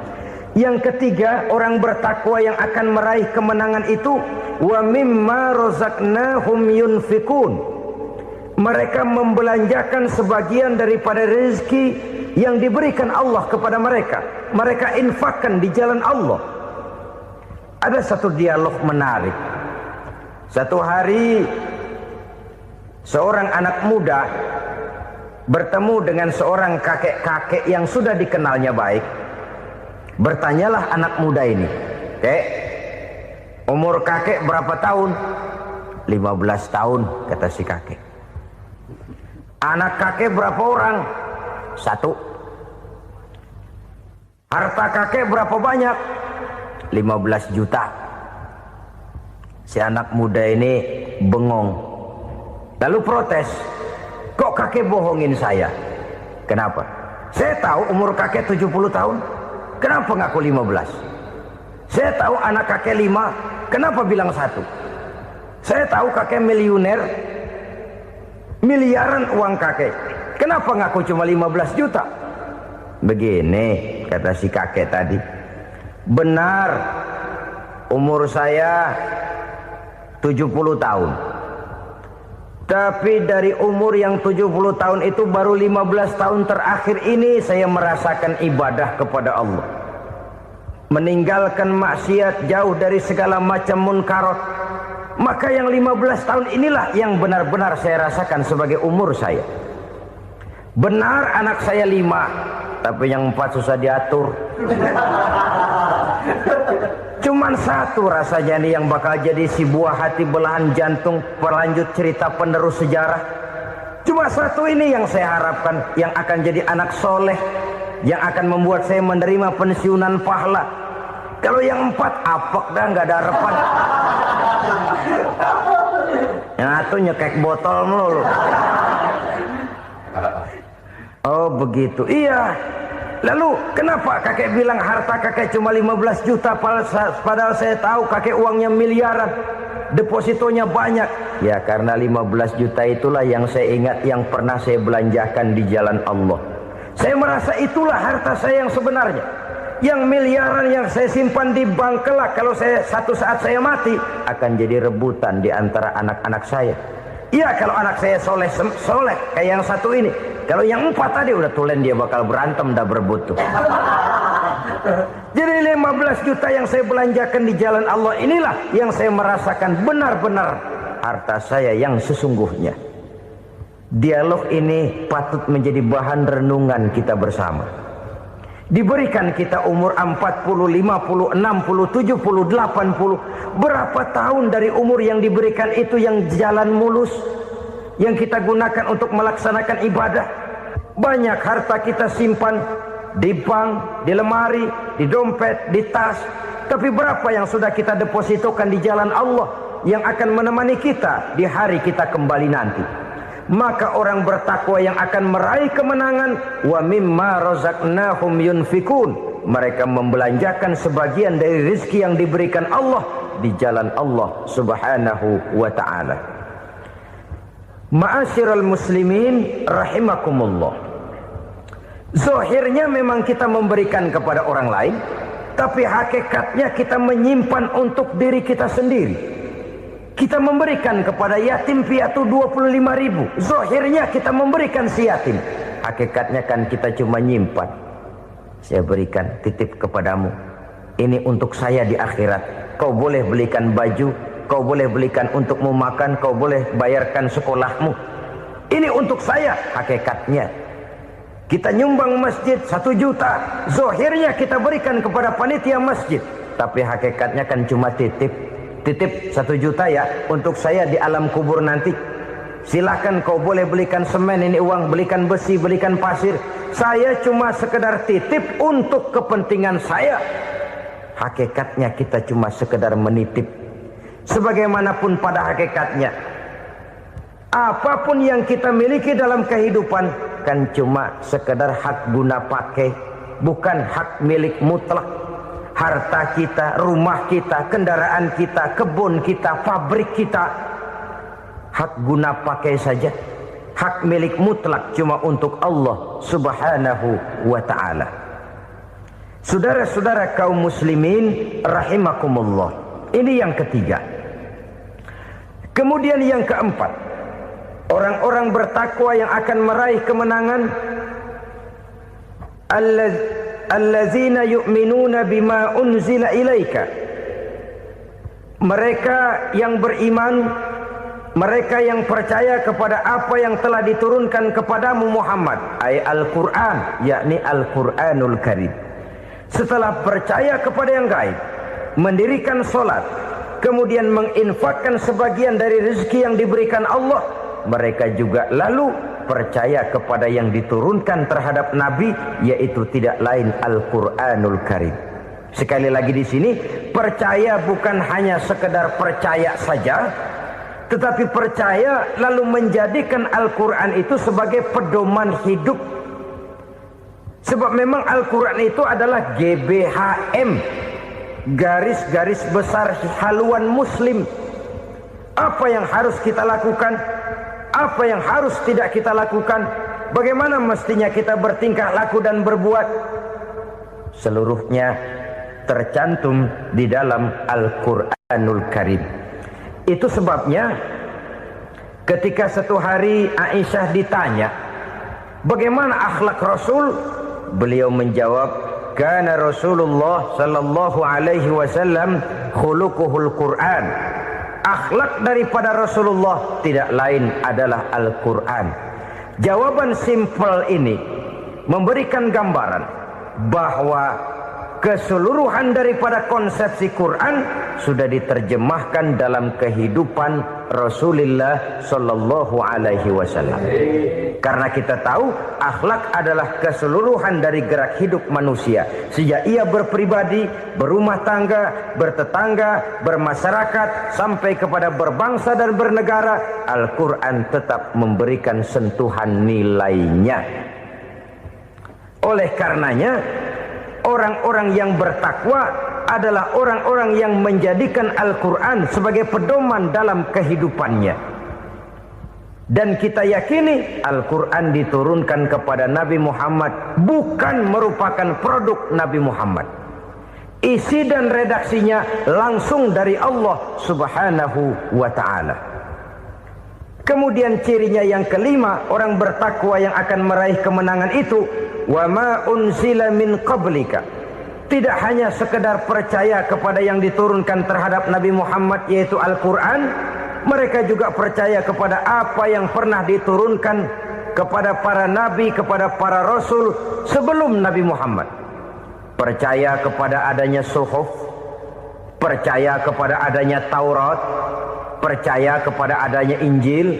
Yang ketiga, orang bertakwa yang akan meraih kemenangan itu, wa mimma razaqnahum yunfikun. Mereka membelanjakan sebagian daripada rezeki yang diberikan Allah kepada mereka. Mereka infakkan di jalan Allah. Ada satu dialog menarik. Satu hari seorang anak muda bertemu dengan seorang kakek-kakek yang sudah dikenalnya baik. Bertanyalah anak muda ini, "Kek, umur kakek berapa tahun?" 15 tahun, kata si kakek. "Anak kakek berapa orang?" 1. "Harta kakek berapa banyak?" 15 juta. Si anak muda ini bengong. Lalu protes, "Kok kakek bohongin saya?" "Kenapa?" "Saya tahu umur kakek 70 tahun. Kenapa ngaku 15? Saya tahu anak kakek 5. Kenapa bilang 1? Saya tahu kakek miliuner, miliaran uang kakek. Kenapa ngaku cuma 15 juta? Begini, kata si kakek tadi. Benar, umur saya 70 tahun. Tapi dari umur yang 70 tahun itu baru 15 tahun terakhir ini saya merasakan ibadah kepada Allah. Meninggalkan maksiat, jauh dari segala macam munkarat. Maka yang 15 tahun inilah yang benar-benar saya rasakan sebagai umur saya. Benar anak saya 5, tapi yang 4 susah diatur. Cuman 1 rasanya nih yang bakal jadi si buah hati, belahan jantung, pelanjut cerita penerus sejarah. Cuma 1 ini yang saya harapkan, yang akan jadi anak soleh, yang akan membuat saya menerima pensiunan pahala. Kalau yang 4 apek dah, nggak ada harapan. Yang 1 nyekek botol mulu. Oh begitu, iya. Lalu kenapa kakek bilang harta kakek cuma 15 juta padahal saya tahu kakek uangnya miliaran, depositonya banyak? Ya karena 15 juta itulah yang saya ingat yang pernah saya belanjakan di jalan Allah. Saya merasa itulah harta saya yang sebenarnya. Yang miliaran yang saya simpan di bank kelak, kalau satu saat saya mati, akan jadi rebutan di antara anak-anak saya. Iya kalau anak saya soleh kayak yang 1 ini. Kalau yang 4 tadi udah tulen dia bakal berantem dah berebut tuh. Jadi 15 juta yang saya belanjakan di jalan Allah inilah yang saya merasakan benar-benar harta saya yang sesungguhnya. Dialog ini patut menjadi bahan renungan kita bersama. Diberikan kita umur 40, 50, 60, 70, 80. Berapa tahun dari umur yang diberikan itu yang jalan mulus, yang kita gunakan untuk melaksanakan ibadah? Banyak harta kita simpan di bank, di lemari, di dompet, di tas. Tapi berapa yang sudah kita depositokan di jalan Allah yang akan menemani kita di hari kita kembali nanti? Maka orang bertakwa yang akan meraih kemenangan, wa mimma razaqnahum yunfikun. Mereka membelanjakan sebagian dari rezeki yang diberikan Allah di jalan Allah Subhanahu wa ta'ala. Ma'asyiral muslimin rahimakumullah. Zahirnya memang kita memberikan kepada orang lain, tapi hakikatnya kita menyimpan untuk diri kita sendiri. Kita memberikan kepada yatim piatu 25.000. Zahirnya kita memberikan si yatim, hakikatnya kan kita cuma nyimpan. Saya berikan, titip kepadamu. Ini untuk saya di akhirat. Kau boleh belikan baju, kau boleh belikan untukmu makan, kau boleh bayarkan sekolahmu. Ini untuk saya, hakikatnya. Kita nyumbang masjid 1 juta. Zahirnya kita berikan kepada panitia masjid, tapi hakikatnya kan cuma titip. Titip 1 juta ya untuk saya di alam kubur nanti. Silakan kau boleh belikan semen, ini uang, belikan besi, belikan pasir. Saya cuma sekedar titip untuk kepentingan saya. Hakikatnya kita cuma sekedar menitip. Sebagaimanapun pada hakikatnya, apapun yang kita miliki dalam kehidupan kan cuma sekedar hak guna pakai, bukan hak milik mutlak. Harta kita, rumah kita, kendaraan kita, kebun kita, pabrik kita, hak guna pakai saja. Hak milik mutlak cuma untuk Allah Subhanahu wa ta'ala. Saudara-saudara kaum muslimin rahimakumullah. Ini yang ketiga. Kemudian yang keempat, orang-orang bertakwa yang akan meraih kemenangan, allazina yu'minuna bima unzila ilaika. Mereka yang beriman, mereka yang percaya kepada apa yang telah diturunkan kepadamu Muhammad, ay Al-Quran, yakni Al-Quranul Karim. Setelah percaya kepada yang gaib, mendirikan solat, kemudian menginfakkan sebagian dari rezeki yang diberikan Allah, mereka juga lalu percaya kepada yang diturunkan terhadap Nabi, yaitu tidak lain Al-Quranul Karim. Sekali lagi di sini, percaya bukan hanya sekedar percaya saja, tetapi percaya lalu menjadikan Al-Quran itu sebagai pedoman hidup. Sebab memang Al-Quran itu adalah GBHM, garis-garis besar haluan muslim. Apa yang harus kita lakukan, apa yang harus tidak kita lakukan, bagaimana mestinya kita bertingkah laku dan berbuat, seluruhnya tercantum di dalam Al-Quranul Karim. Itu sebabnya ketika satu hari Aisyah ditanya bagaimana akhlak Rasul, beliau menjawab, kana Rasulullah sallallahu alaihi wasallam khuluquhul Quran. Akhlak daripada Rasulullah tidak lain adalah Al-Quran. Jawaban simpel ini memberikan gambaran bahwa keseluruhan daripada konsepsi Quran sudah diterjemahkan dalam kehidupan Rasulullah sallallahu alaihi wasallam. Karena kita tahu akhlak adalah keseluruhan dari gerak hidup manusia. Sejak ia berpribadi, berumah tangga, bertetangga, bermasyarakat, sampai kepada berbangsa dan bernegara, Al-Quran tetap memberikan sentuhan nilainya. Oleh karenanya, orang-orang yang bertakwa adalah orang-orang yang menjadikan Al-Quran sebagai pedoman dalam kehidupannya. Dan kita yakini Al-Quran diturunkan kepada Nabi Muhammad bukan merupakan produk Nabi Muhammad. Isi dan redaksinya langsung dari Allah Subhanahu wa ta'ala. Kemudian cirinya yang kelima, orang bertakwa yang akan meraih kemenangan itu, wa ma unzila min qablika. Tidak hanya sekedar percaya kepada yang diturunkan terhadap Nabi Muhammad, yaitu Al-Quran, mereka juga percaya kepada apa yang pernah diturunkan kepada para nabi, kepada para rasul sebelum Nabi Muhammad. Percaya kepada adanya suhuf, percaya kepada adanya Taurat, percaya kepada adanya Injil,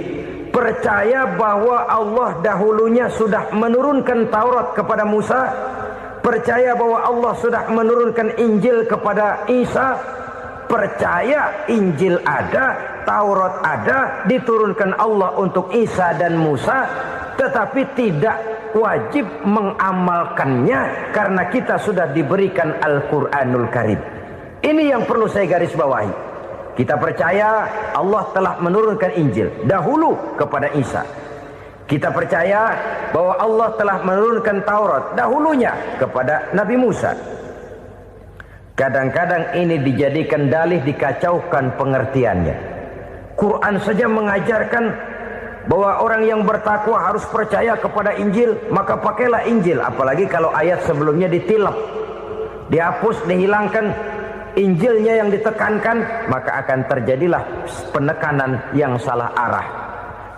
percaya bahwa Allah dahulunya sudah menurunkan Taurat kepada Musa, percaya bahwa Allah sudah menurunkan Injil kepada Isa, percaya Injil ada, Taurat ada, diturunkan Allah untuk Isa dan Musa, tetapi tidak wajib mengamalkannya karena kita sudah diberikan Al-Quranul Karim. Ini yang perlu saya garis bawahi. Kita percaya Allah telah menurunkan Injil dahulu kepada Isa. Kita percaya bahwa Allah telah menurunkan Taurat dahulunya kepada Nabi Musa. Kadang-kadang ini dijadikan dalih, dikacaukan pengertiannya. Quran saja mengajarkan bahwa orang yang bertakwa harus percaya kepada Injil, maka pakailah Injil. Apalagi kalau ayat sebelumnya ditilap, dihapus, dihilangkan, Injilnya yang ditekankan, maka akan terjadilah penekanan yang salah arah.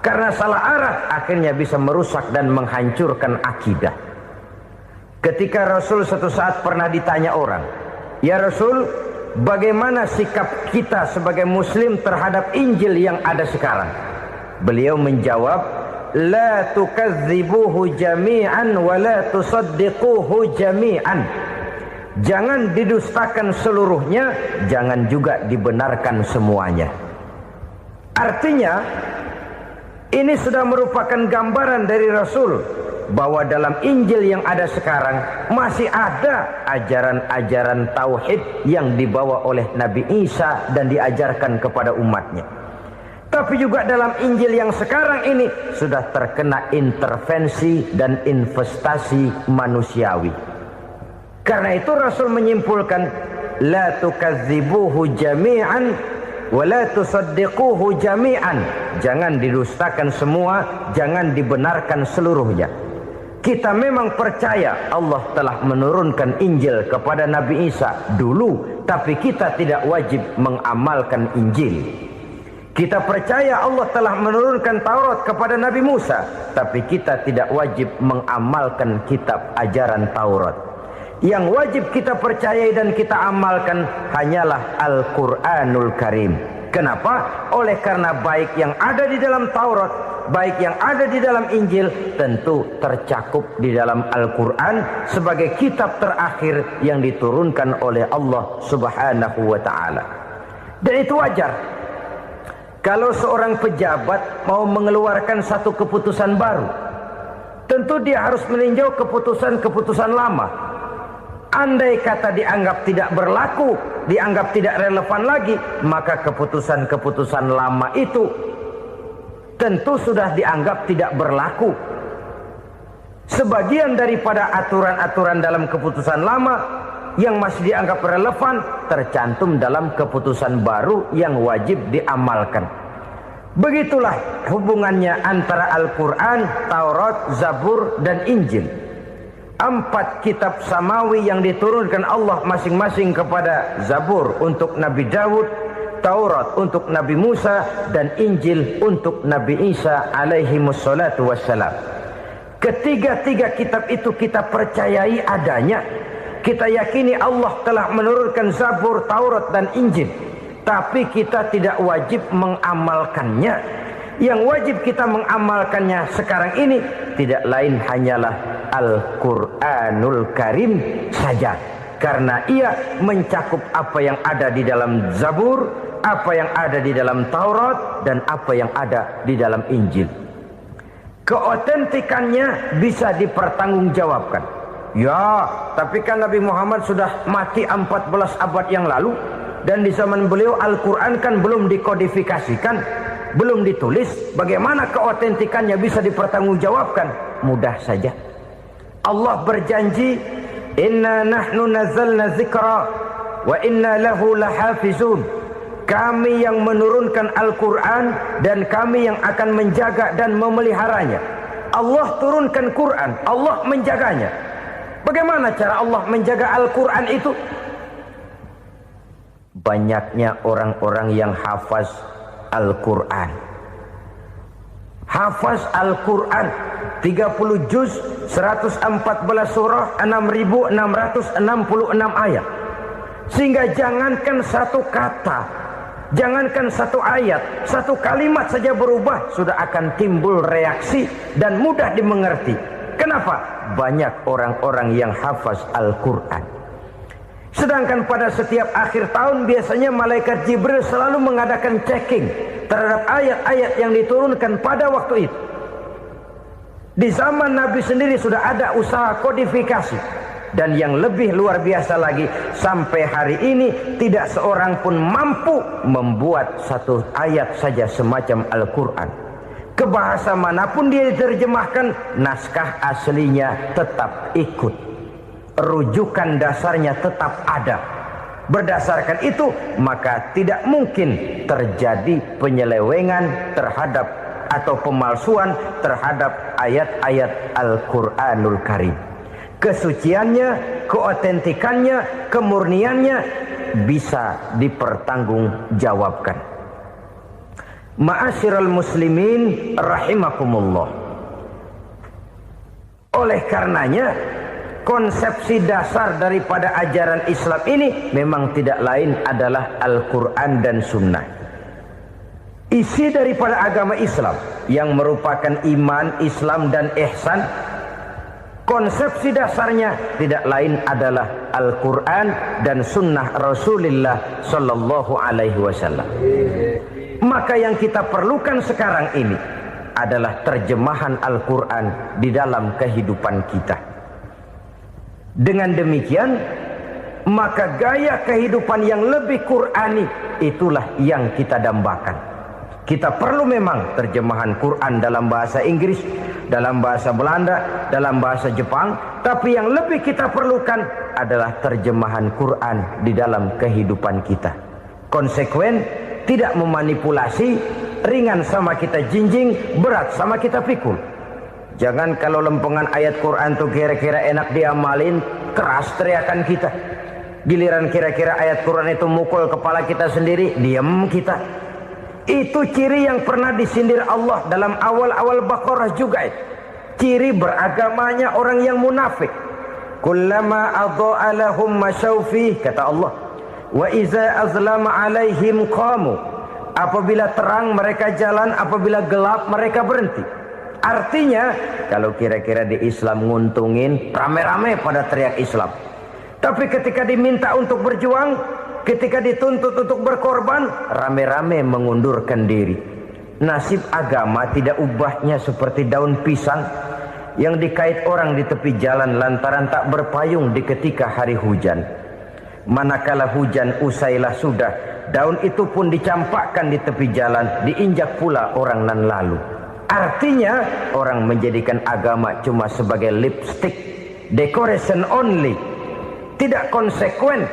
Karena salah arah akhirnya bisa merusak dan menghancurkan akidah. Ketika Rasul suatu saat pernah ditanya orang, "Ya Rasul, bagaimana sikap kita sebagai muslim terhadap Injil yang ada sekarang?" Beliau menjawab, "La tukadzibuhu jami'an wa la tusaddiquhu jami'an." Jangan didustakan seluruhnya, jangan juga dibenarkan semuanya. Artinya, ini sudah merupakan gambaran dari Rasul bahwa dalam Injil yang ada sekarang masih ada ajaran-ajaran tauhid yang dibawa oleh Nabi Isa dan diajarkan kepada umatnya. Tapi juga dalam Injil yang sekarang ini sudah terkena intervensi dan investasi manusiawi. Karena itu Rasul menyimpulkan, la tukadzibuhu jami'an wa la tusaddiquhu jami'an. Jangan didustakan semua, jangan dibenarkan seluruhnya. Kita memang percaya Allah telah menurunkan Injil kepada Nabi Isa dulu, tapi kita tidak wajib mengamalkan Injil. Kita percaya Allah telah menurunkan Taurat kepada Nabi Musa, tapi kita tidak wajib mengamalkan kitab ajaran Taurat. Yang wajib kita percayai dan kita amalkan hanyalah Al-Quranul Karim. Kenapa? Oleh karena baik yang ada di dalam Taurat, baik yang ada di dalam Injil, tentu tercakup di dalam Al-Quran sebagai kitab terakhir yang diturunkan oleh Allah Subhanahu wa Ta'ala. Dan itu wajar. Kalau seorang pejabat mau mengeluarkan satu keputusan baru, tentu dia harus meninjau keputusan-keputusan lama. Andai kata dianggap tidak berlaku, dianggap tidak relevan lagi, maka keputusan-keputusan lama itu tentu sudah dianggap tidak berlaku. Sebagian daripada aturan-aturan dalam keputusan lama yang masih dianggap relevan tercantum dalam keputusan baru yang wajib diamalkan. Begitulah hubungannya antara Al-Quran, Taurat, Zabur, dan Injil. 4 kitab samawi yang diturunkan Allah masing-masing kepada Zabur untuk Nabi Daud, Taurat untuk Nabi Musa, dan Injil untuk Nabi Isa alaihi wassalatu wassalam. Ketiga-tiga kitab itu kita percayai adanya. Kita yakini Allah telah menurunkan Zabur, Taurat, dan Injil. Tapi kita tidak wajib mengamalkannya. Yang wajib kita mengamalkannya sekarang ini tidak lain hanyalah Al-Quranul Karim saja. Karena ia mencakup apa yang ada di dalam Zabur, apa yang ada di dalam Taurat, dan apa yang ada di dalam Injil. Keotentikannya bisa dipertanggungjawabkan. Ya, tapi kan Nabi Muhammad sudah mati 14 abad yang lalu, dan di zaman beliau Al-Quran kan belum dikodifikasikan, belum ditulis. Bagaimana keotentikannya bisa dipertanggungjawabkan? Mudah saja. Allah berjanji, inna nahnu nazzalna dzikra wa inna lahu lahafizun. Kami yang menurunkan Al-Quran dan kami yang akan menjaga dan memeliharanya. Allah turunkan Quran, Allah menjaganya. Bagaimana cara Allah menjaga Al-Quran itu? Banyaknya orang-orang yang hafaz Al-Quran. Hafaz Al-Quran 30 juz, 114 surah, 6.666 ayat. Sehingga jangankan satu kata, jangankan satu ayat, satu kalimat saja berubah sudah akan timbul reaksi dan mudah dimengerti. Kenapa? Banyak orang-orang yang hafaz Al-Quran. Sedangkan pada setiap akhir tahun biasanya malaikat Jibril selalu mengadakan checking terhadap ayat-ayat yang diturunkan pada waktu itu. Di zaman Nabi sendiri sudah ada usaha kodifikasi. Dan yang lebih luar biasa lagi, sampai hari ini tidak seorang pun mampu membuat satu ayat saja semacam Al-Quran. Ke bahasa manapun dia diterjemahkan, naskah aslinya tetap ikut. Rujukan dasarnya tetap ada. Berdasarkan itu, maka tidak mungkin terjadi penyelewengan terhadap atau pemalsuan terhadap ayat-ayat Al-Quranul Karim. Kesuciannya, keotentikannya, kemurniannya bisa dipertanggungjawabkan. Ma'asyiral muslimin rahimakumullah. Oleh karenanya, konsepsi dasar daripada ajaran Islam ini memang tidak lain adalah Al-Quran dan Sunnah. Isi daripada agama Islam yang merupakan iman, Islam, dan ihsan Konsepsi dasarnya tidak lain adalah Al-Quran dan Sunnah Rasulullah Sallallahu Alaihi Wasallam. Maka yang kita perlukan sekarang ini adalah terjemahan Al-Quran di dalam kehidupan kita. Dengan demikian, maka gaya kehidupan yang lebih Qurani itulah yang kita dambakan. Kita perlu memang terjemahan Quran dalam bahasa Inggris, dalam bahasa Belanda, dalam bahasa Jepang, tapi yang lebih kita perlukan adalah terjemahan Quran di dalam kehidupan kita. Konsekuen, tidak memanipulasi, ringan sama kita jinjing, berat sama kita pikul. Jangan kalau lempengan ayat Quran tuh kira-kira enak diamalin, keras teriakan kita. Giliran kira-kira ayat Quran itu mukul kepala kita sendiri, diam kita. Itu ciri yang pernah disindir Allah dalam awal-awal Baqarah juga itu. Ciri beragamanya orang yang munafik. Kullama adha'a lahum masyawfih, kata Allah. Wa iza azlama alaihim qamu. Apabila terang mereka jalan, apabila gelap mereka berhenti. Artinya, kalau kira-kira di Islam nguntungin, rame-rame pada teriak Islam. Tapi ketika diminta untuk berjuang, ketika dituntut untuk berkorban, rame-rame mengundurkan diri. Nasib agama tidak ubahnya seperti daun pisang yang dikait orang di tepi jalan lantaran tak berpayung di ketika hari hujan. Manakala hujan usailah sudah, daun itu pun dicampakkan di tepi jalan, diinjak pula orang nan lalu. Artinya, orang menjadikan agama cuma sebagai lipstick, decoration only, tidak konsekuen.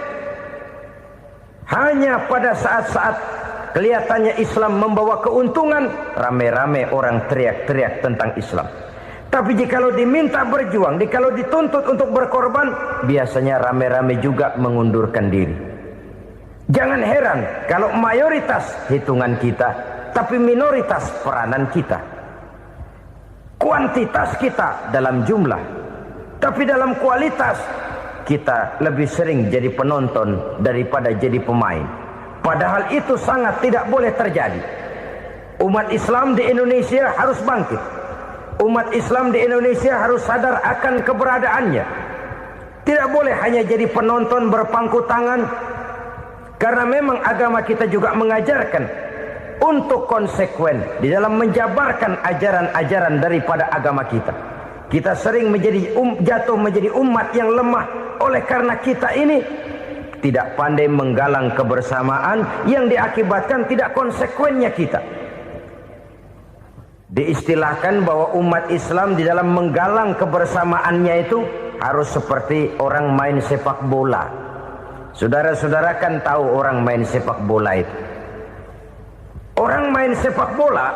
Hanya pada saat-saat kelihatannya Islam membawa keuntungan, rame-rame orang teriak-teriak tentang Islam. Tapi jikalau diminta berjuang, jikalau dituntut untuk berkorban, biasanya rame-rame juga mengundurkan diri. Jangan heran kalau mayoritas hitungan kita, tapi minoritas peranan kita. Kuantitas kita dalam jumlah, tapi dalam kualitas kita lebih sering jadi penonton daripada jadi pemain. Padahal itu sangat tidak boleh terjadi. Umat Islam di Indonesia harus bangkit. Umat Islam di Indonesia harus sadar akan keberadaannya. Tidak boleh hanya jadi penonton berpangku tangan. Karena memang agama kita juga mengajarkan untuk konsekuen di dalam menjabarkan ajaran-ajaran daripada agama kita. Kita sering menjadi jatuh menjadi umat yang lemah oleh karena kita ini tidak pandai menggalang kebersamaan yang diakibatkan tidak konsekuennya kita. Diistilahkan bahwa umat Islam di dalam menggalang kebersamaannya itu harus seperti orang main sepak bola. Saudara-saudara kan tahu orang main sepak bola itu. Orang main sepak bola,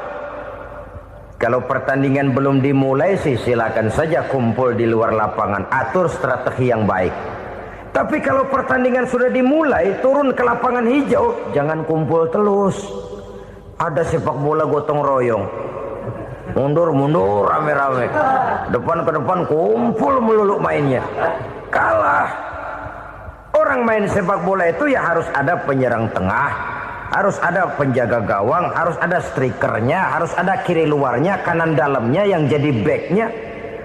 kalau pertandingan belum dimulai sih silakan saja kumpul di luar lapangan, atur strategi yang baik. Tapi kalau pertandingan sudah dimulai, turun ke lapangan hijau, jangan kumpul terus. Ada sepak bola gotong royong, mundur-mundur rame-rame, depan ke depan kumpul melulu mainnya. Kalah. Orang main sepak bola itu ya harus ada penyerang tengah, harus ada penjaga gawang, harus ada strikernya, harus ada kiri luarnya, kanan dalamnya yang jadi backnya.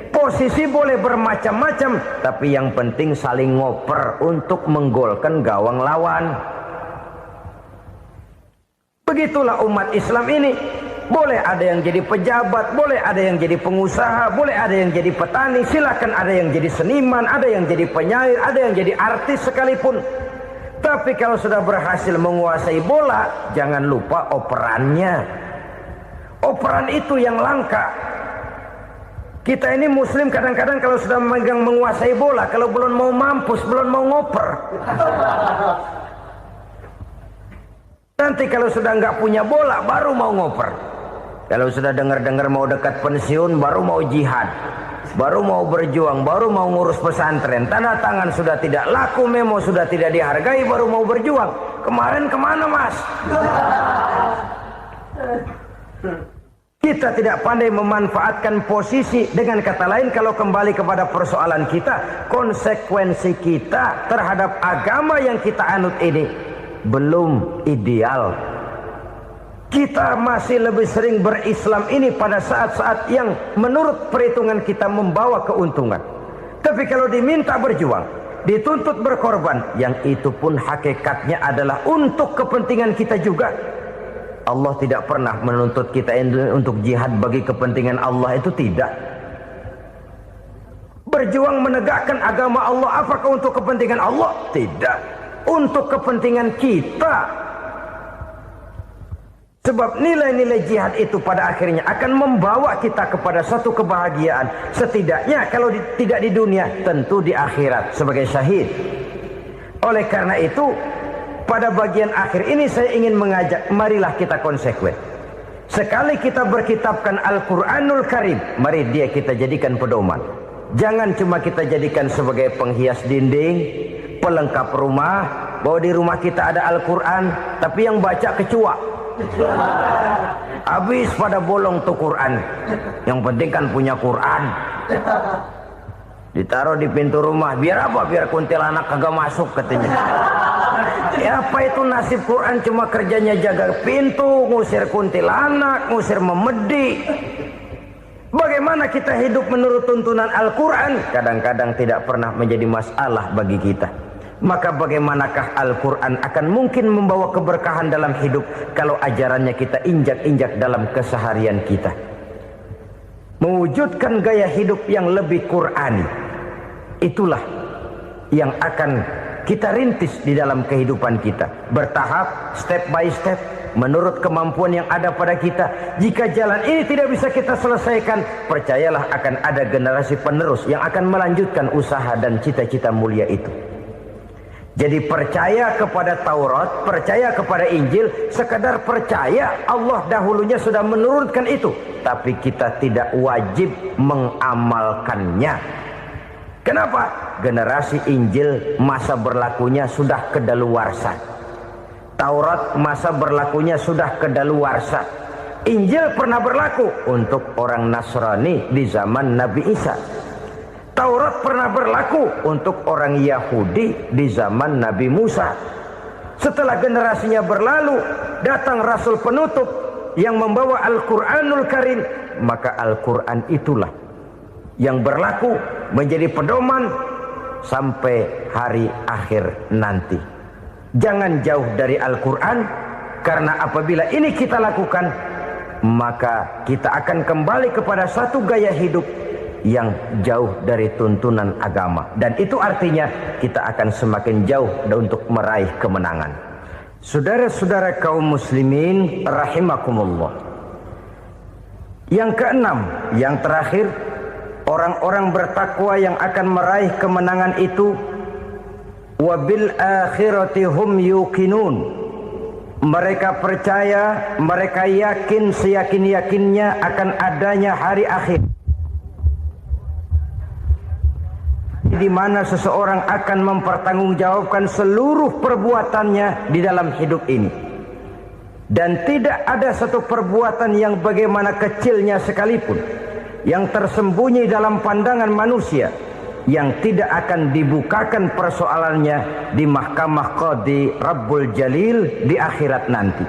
Posisi boleh bermacam-macam, tapi yang penting saling ngoper untuk menggolkan gawang lawan. Begitulah umat Islam ini. Boleh ada yang jadi pejabat, boleh ada yang jadi pengusaha, boleh ada yang jadi petani, silakan ada yang jadi seniman, ada yang jadi penyair, ada yang jadi artis sekalipun. Tapi kalau sudah berhasil menguasai bola, jangan lupa operannya. Operan itu yang langka. Kita ini muslim kadang-kadang kalau sudah memegang menguasai bola, kalau belum mau mampus, belum mau ngoper. Nanti kalau sudah nggak punya bola, baru mau ngoper. Kalau sudah dengar-dengar mau dekat pensiun, baru mau jihad, baru mau berjuang, baru mau ngurus pesantren. Tanda tangan sudah tidak laku, memo sudah tidak dihargai, baru mau berjuang. Kemarin kemana mas? Kita tidak pandai memanfaatkan posisi. Dengan kata lain, kalau kembali kepada persoalan kita, konsekuensi kita terhadap agama yang kita anut ini belum ideal. Kita masih lebih sering berislam ini pada saat-saat yang menurut perhitungan kita membawa keuntungan. Tapi kalau diminta berjuang, dituntut berkorban, yang itu pun hakikatnya adalah untuk kepentingan kita juga. Allah tidak pernah menuntut kita untuk jihad bagi kepentingan Allah, itu tidak. Berjuang menegakkan agama Allah, apakah untuk kepentingan Allah? Tidak. Untuk kepentingan kita. Sebab nilai-nilai jihad itu pada akhirnya akan membawa kita kepada satu kebahagiaan. Setidaknya kalau tidak di dunia, tentu di akhirat sebagai syahid. Oleh karena itu, pada bagian akhir ini saya ingin mengajak, marilah kita konsekuen. Sekali kita berkitabkan Al-Quranul Karim, mari dia kita jadikan pedoman. Jangan cuma kita jadikan sebagai penghias dinding, pelengkap rumah, bahwa di rumah kita ada Al-Quran, tapi yang baca kecoa. Habis pada bolong tuh Quran. Yang penting kan punya Quran. Ditaruh di pintu rumah. Biar apa? Biar kuntilanak kagak masuk katanya. Ya apa itu nasib Quran? Cuma kerjanya jaga pintu, ngusir kuntilanak, ngusir memedi. Bagaimana kita hidup menurut tuntunan Al-Quran? Kadang-kadang tidak pernah menjadi masalah bagi kita. Maka bagaimanakah Al-Quran akan mungkin membawa keberkahan dalam hidup kalau ajarannya kita injak-injak dalam keseharian kita? Mewujudkan gaya hidup yang lebih Qurani, itulah yang akan kita rintis di dalam kehidupan kita. Bertahap, step by step, menurut kemampuan yang ada pada kita. Jika jalan ini tidak bisa kita selesaikan, percayalah akan ada generasi penerus yang akan melanjutkan usaha dan cita-cita mulia itu. Jadi percaya kepada Taurat, percaya kepada Injil, sekadar percaya Allah dahulunya sudah menurunkan itu. Tapi kita tidak wajib mengamalkannya. Kenapa? Generasi Injil masa berlakunya sudah kedaluwarsa. Taurat masa berlakunya sudah kedaluwarsa. Injil pernah berlaku untuk orang Nasrani di zaman Nabi Isa. Taurat pernah berlaku untuk orang Yahudi di zaman Nabi Musa. Setelah generasinya berlalu, datang Rasul penutup yang membawa Al-Quranul Karim. Maka Al-Quran itulah yang berlaku menjadi pedoman sampai hari akhir nanti. Jangan jauh dari Al-Quran, karena apabila ini kita lakukan, maka kita akan kembali kepada satu gaya hidup yang jauh dari tuntunan agama, dan itu artinya kita akan semakin jauh untuk meraih kemenangan. Saudara-saudara kaum muslimin rahimakumullah. Yang keenam, yang terakhir, orang-orang bertakwa yang akan meraih kemenangan itu wabil akhirati hum yuqinun. Mereka percaya, mereka yakin seyakin-yakinnya akan adanya hari akhir, di mana seseorang akan mempertanggungjawabkan seluruh perbuatannya di dalam hidup ini. Dan tidak ada satu perbuatan yang bagaimana kecilnya sekalipun, yang tersembunyi dalam pandangan manusia, yang tidak akan dibukakan persoalannya di mahkamah Qadi Rabbul Jalil di akhirat nanti.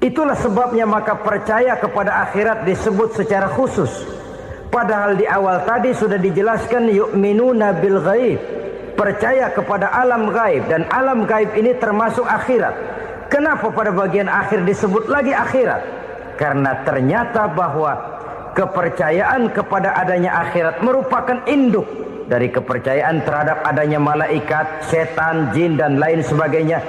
Itulah sebabnya maka percaya kepada akhirat disebut secara khusus. Padahal di awal tadi sudah dijelaskan yu'minuna bil ghaib, percaya kepada alam gaib, dan alam gaib ini termasuk akhirat. Kenapa pada bagian akhir disebut lagi akhirat? Karena ternyata bahwa kepercayaan kepada adanya akhirat merupakan induk dari kepercayaan terhadap adanya malaikat, setan, jin dan lain sebagainya,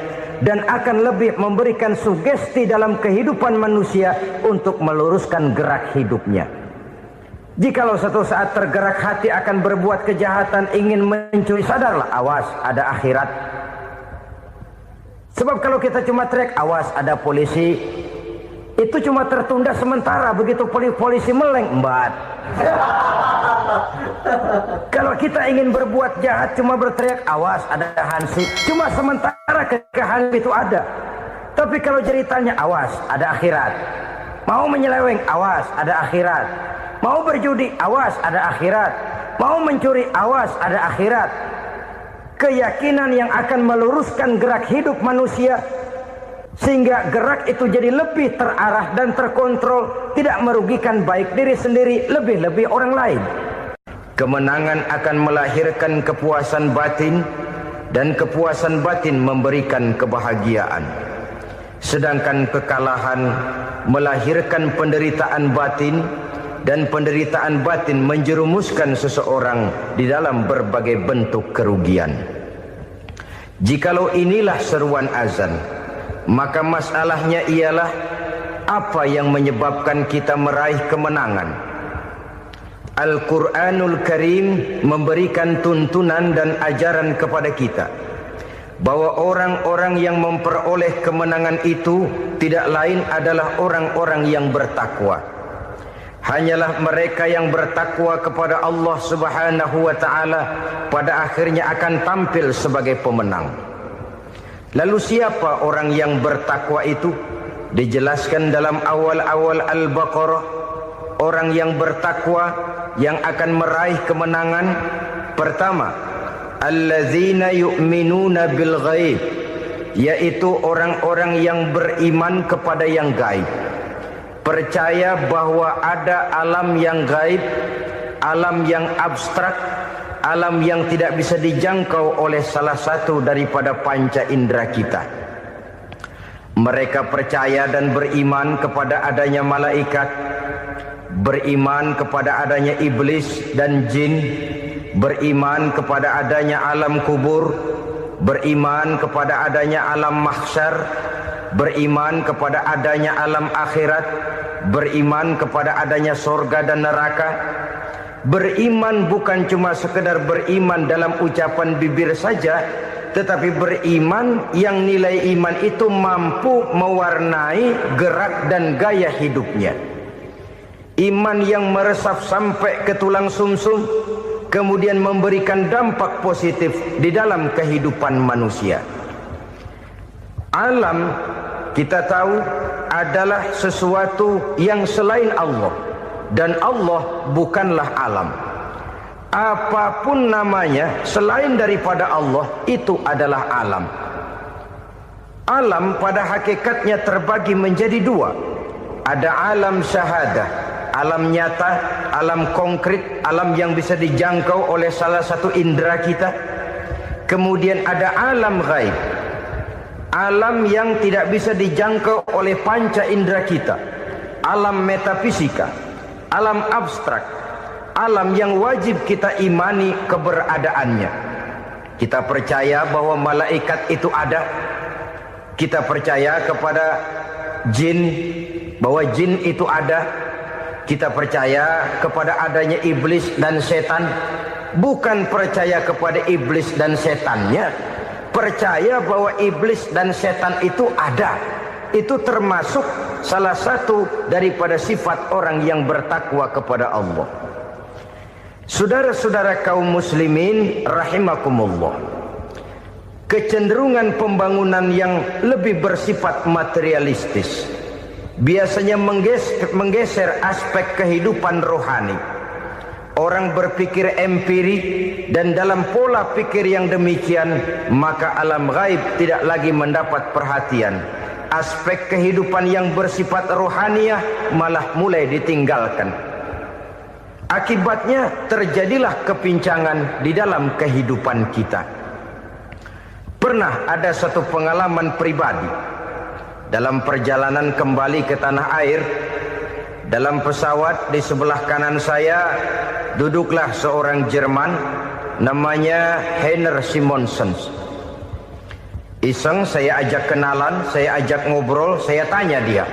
dan akan lebih memberikan sugesti dalam kehidupan manusia untuk meluruskan gerak hidupnya. Jikalau satu saat tergerak hati akan berbuat kejahatan, ingin mencuri, sadarlah, awas ada akhirat. Sebab kalau kita cuma teriak awas ada polisi, itu cuma tertunda sementara. Begitu polisi meleng, embat. Kalau kita ingin berbuat jahat cuma berteriak awas ada hansip, cuma sementara ketika hansip itu ada. Tapi kalau ceritanya awas ada akhirat, mau menyeleweng awas ada akhirat, mau berjudi awas ada akhirat, mau mencuri awas ada akhirat. Keyakinan yang akan meluruskan gerak hidup manusia sehingga gerak itu jadi lebih terarah dan terkontrol, tidak merugikan baik diri sendiri, lebih-lebih orang lain. Kemenangan akan melahirkan kepuasan batin, dan kepuasan batin memberikan kebahagiaan. Sedangkan kekalahan melahirkan penderitaan batin, dan penderitaan batin menjerumuskan seseorang di dalam berbagai bentuk kerugian. Jikalau inilah seruan azan, maka masalahnya ialah apa yang menyebabkan kita meraih kemenangan. Al-Quranul Karim memberikan tuntunan dan ajaran kepada kita bahwa orang-orang yang memperoleh kemenangan itu tidak lain adalah orang-orang yang bertakwa. Hanyalah mereka yang bertakwa kepada Allah Subhanahu wa ta'ala pada akhirnya akan tampil sebagai pemenang. Lalu siapa orang yang bertakwa itu? Dijelaskan dalam awal-awal Al-Baqarah. Orang yang bertakwa yang akan meraih kemenangan, pertama, allazina yu'minuna bil ghaib, yaitu orang-orang yang beriman kepada yang gaib. Percaya bahwa ada alam yang gaib, alam yang abstrak, alam yang tidak bisa dijangkau oleh salah satu daripada panca indera kita. Mereka percaya dan beriman kepada adanya malaikat, beriman kepada adanya iblis dan jin, beriman kepada adanya alam kubur, beriman kepada adanya alam mahsyar, beriman kepada adanya alam akhirat, beriman kepada adanya surga dan neraka. Beriman bukan cuma sekedar beriman dalam ucapan bibir saja, tetapi beriman yang nilai iman itu mampu mewarnai gerak dan gaya hidupnya. Iman yang meresap sampai ke tulang sumsum, kemudian memberikan dampak positif di dalam kehidupan manusia. Alam, kita tahu, adalah sesuatu yang selain Allah, dan Allah bukanlah alam. Apapun namanya selain daripada Allah, itu adalah alam. Alam pada hakikatnya terbagi menjadi dua. Ada alam syahadah, alam nyata, alam konkret, alam yang bisa dijangkau oleh salah satu indera kita. Kemudian ada alam ghaib, alam yang tidak bisa dijangkau oleh panca indera kita, alam metafisika, alam abstrak, alam yang wajib kita imani keberadaannya. Kita percaya bahwa malaikat itu ada, kita percaya kepada jin, bahwa jin itu ada, kita percaya kepada adanya iblis dan setan. Bukan percaya kepada iblis dan setannya, percaya bahwa iblis dan setan itu ada. Itu termasuk salah satu daripada sifat orang yang bertakwa kepada Allah. Saudara-saudara kaum muslimin rahimakumullah, kecenderungan pembangunan yang lebih bersifat materialistis biasanya menggeser aspek kehidupan rohani. Orang berpikir empiri, dan dalam pola pikir yang demikian, maka alam gaib tidak lagi mendapat perhatian. Aspek kehidupan yang bersifat rohaniah malah mulai ditinggalkan. Akibatnya terjadilah kepincangan di dalam kehidupan kita. Pernah ada satu pengalaman pribadi. Dalam perjalanan kembali ke tanah air, dalam pesawat di sebelah kanan saya duduklah seorang Jerman namanya Heiner Simonsen. Iseng saya ajak kenalan, saya ajak ngobrol, saya tanya dia,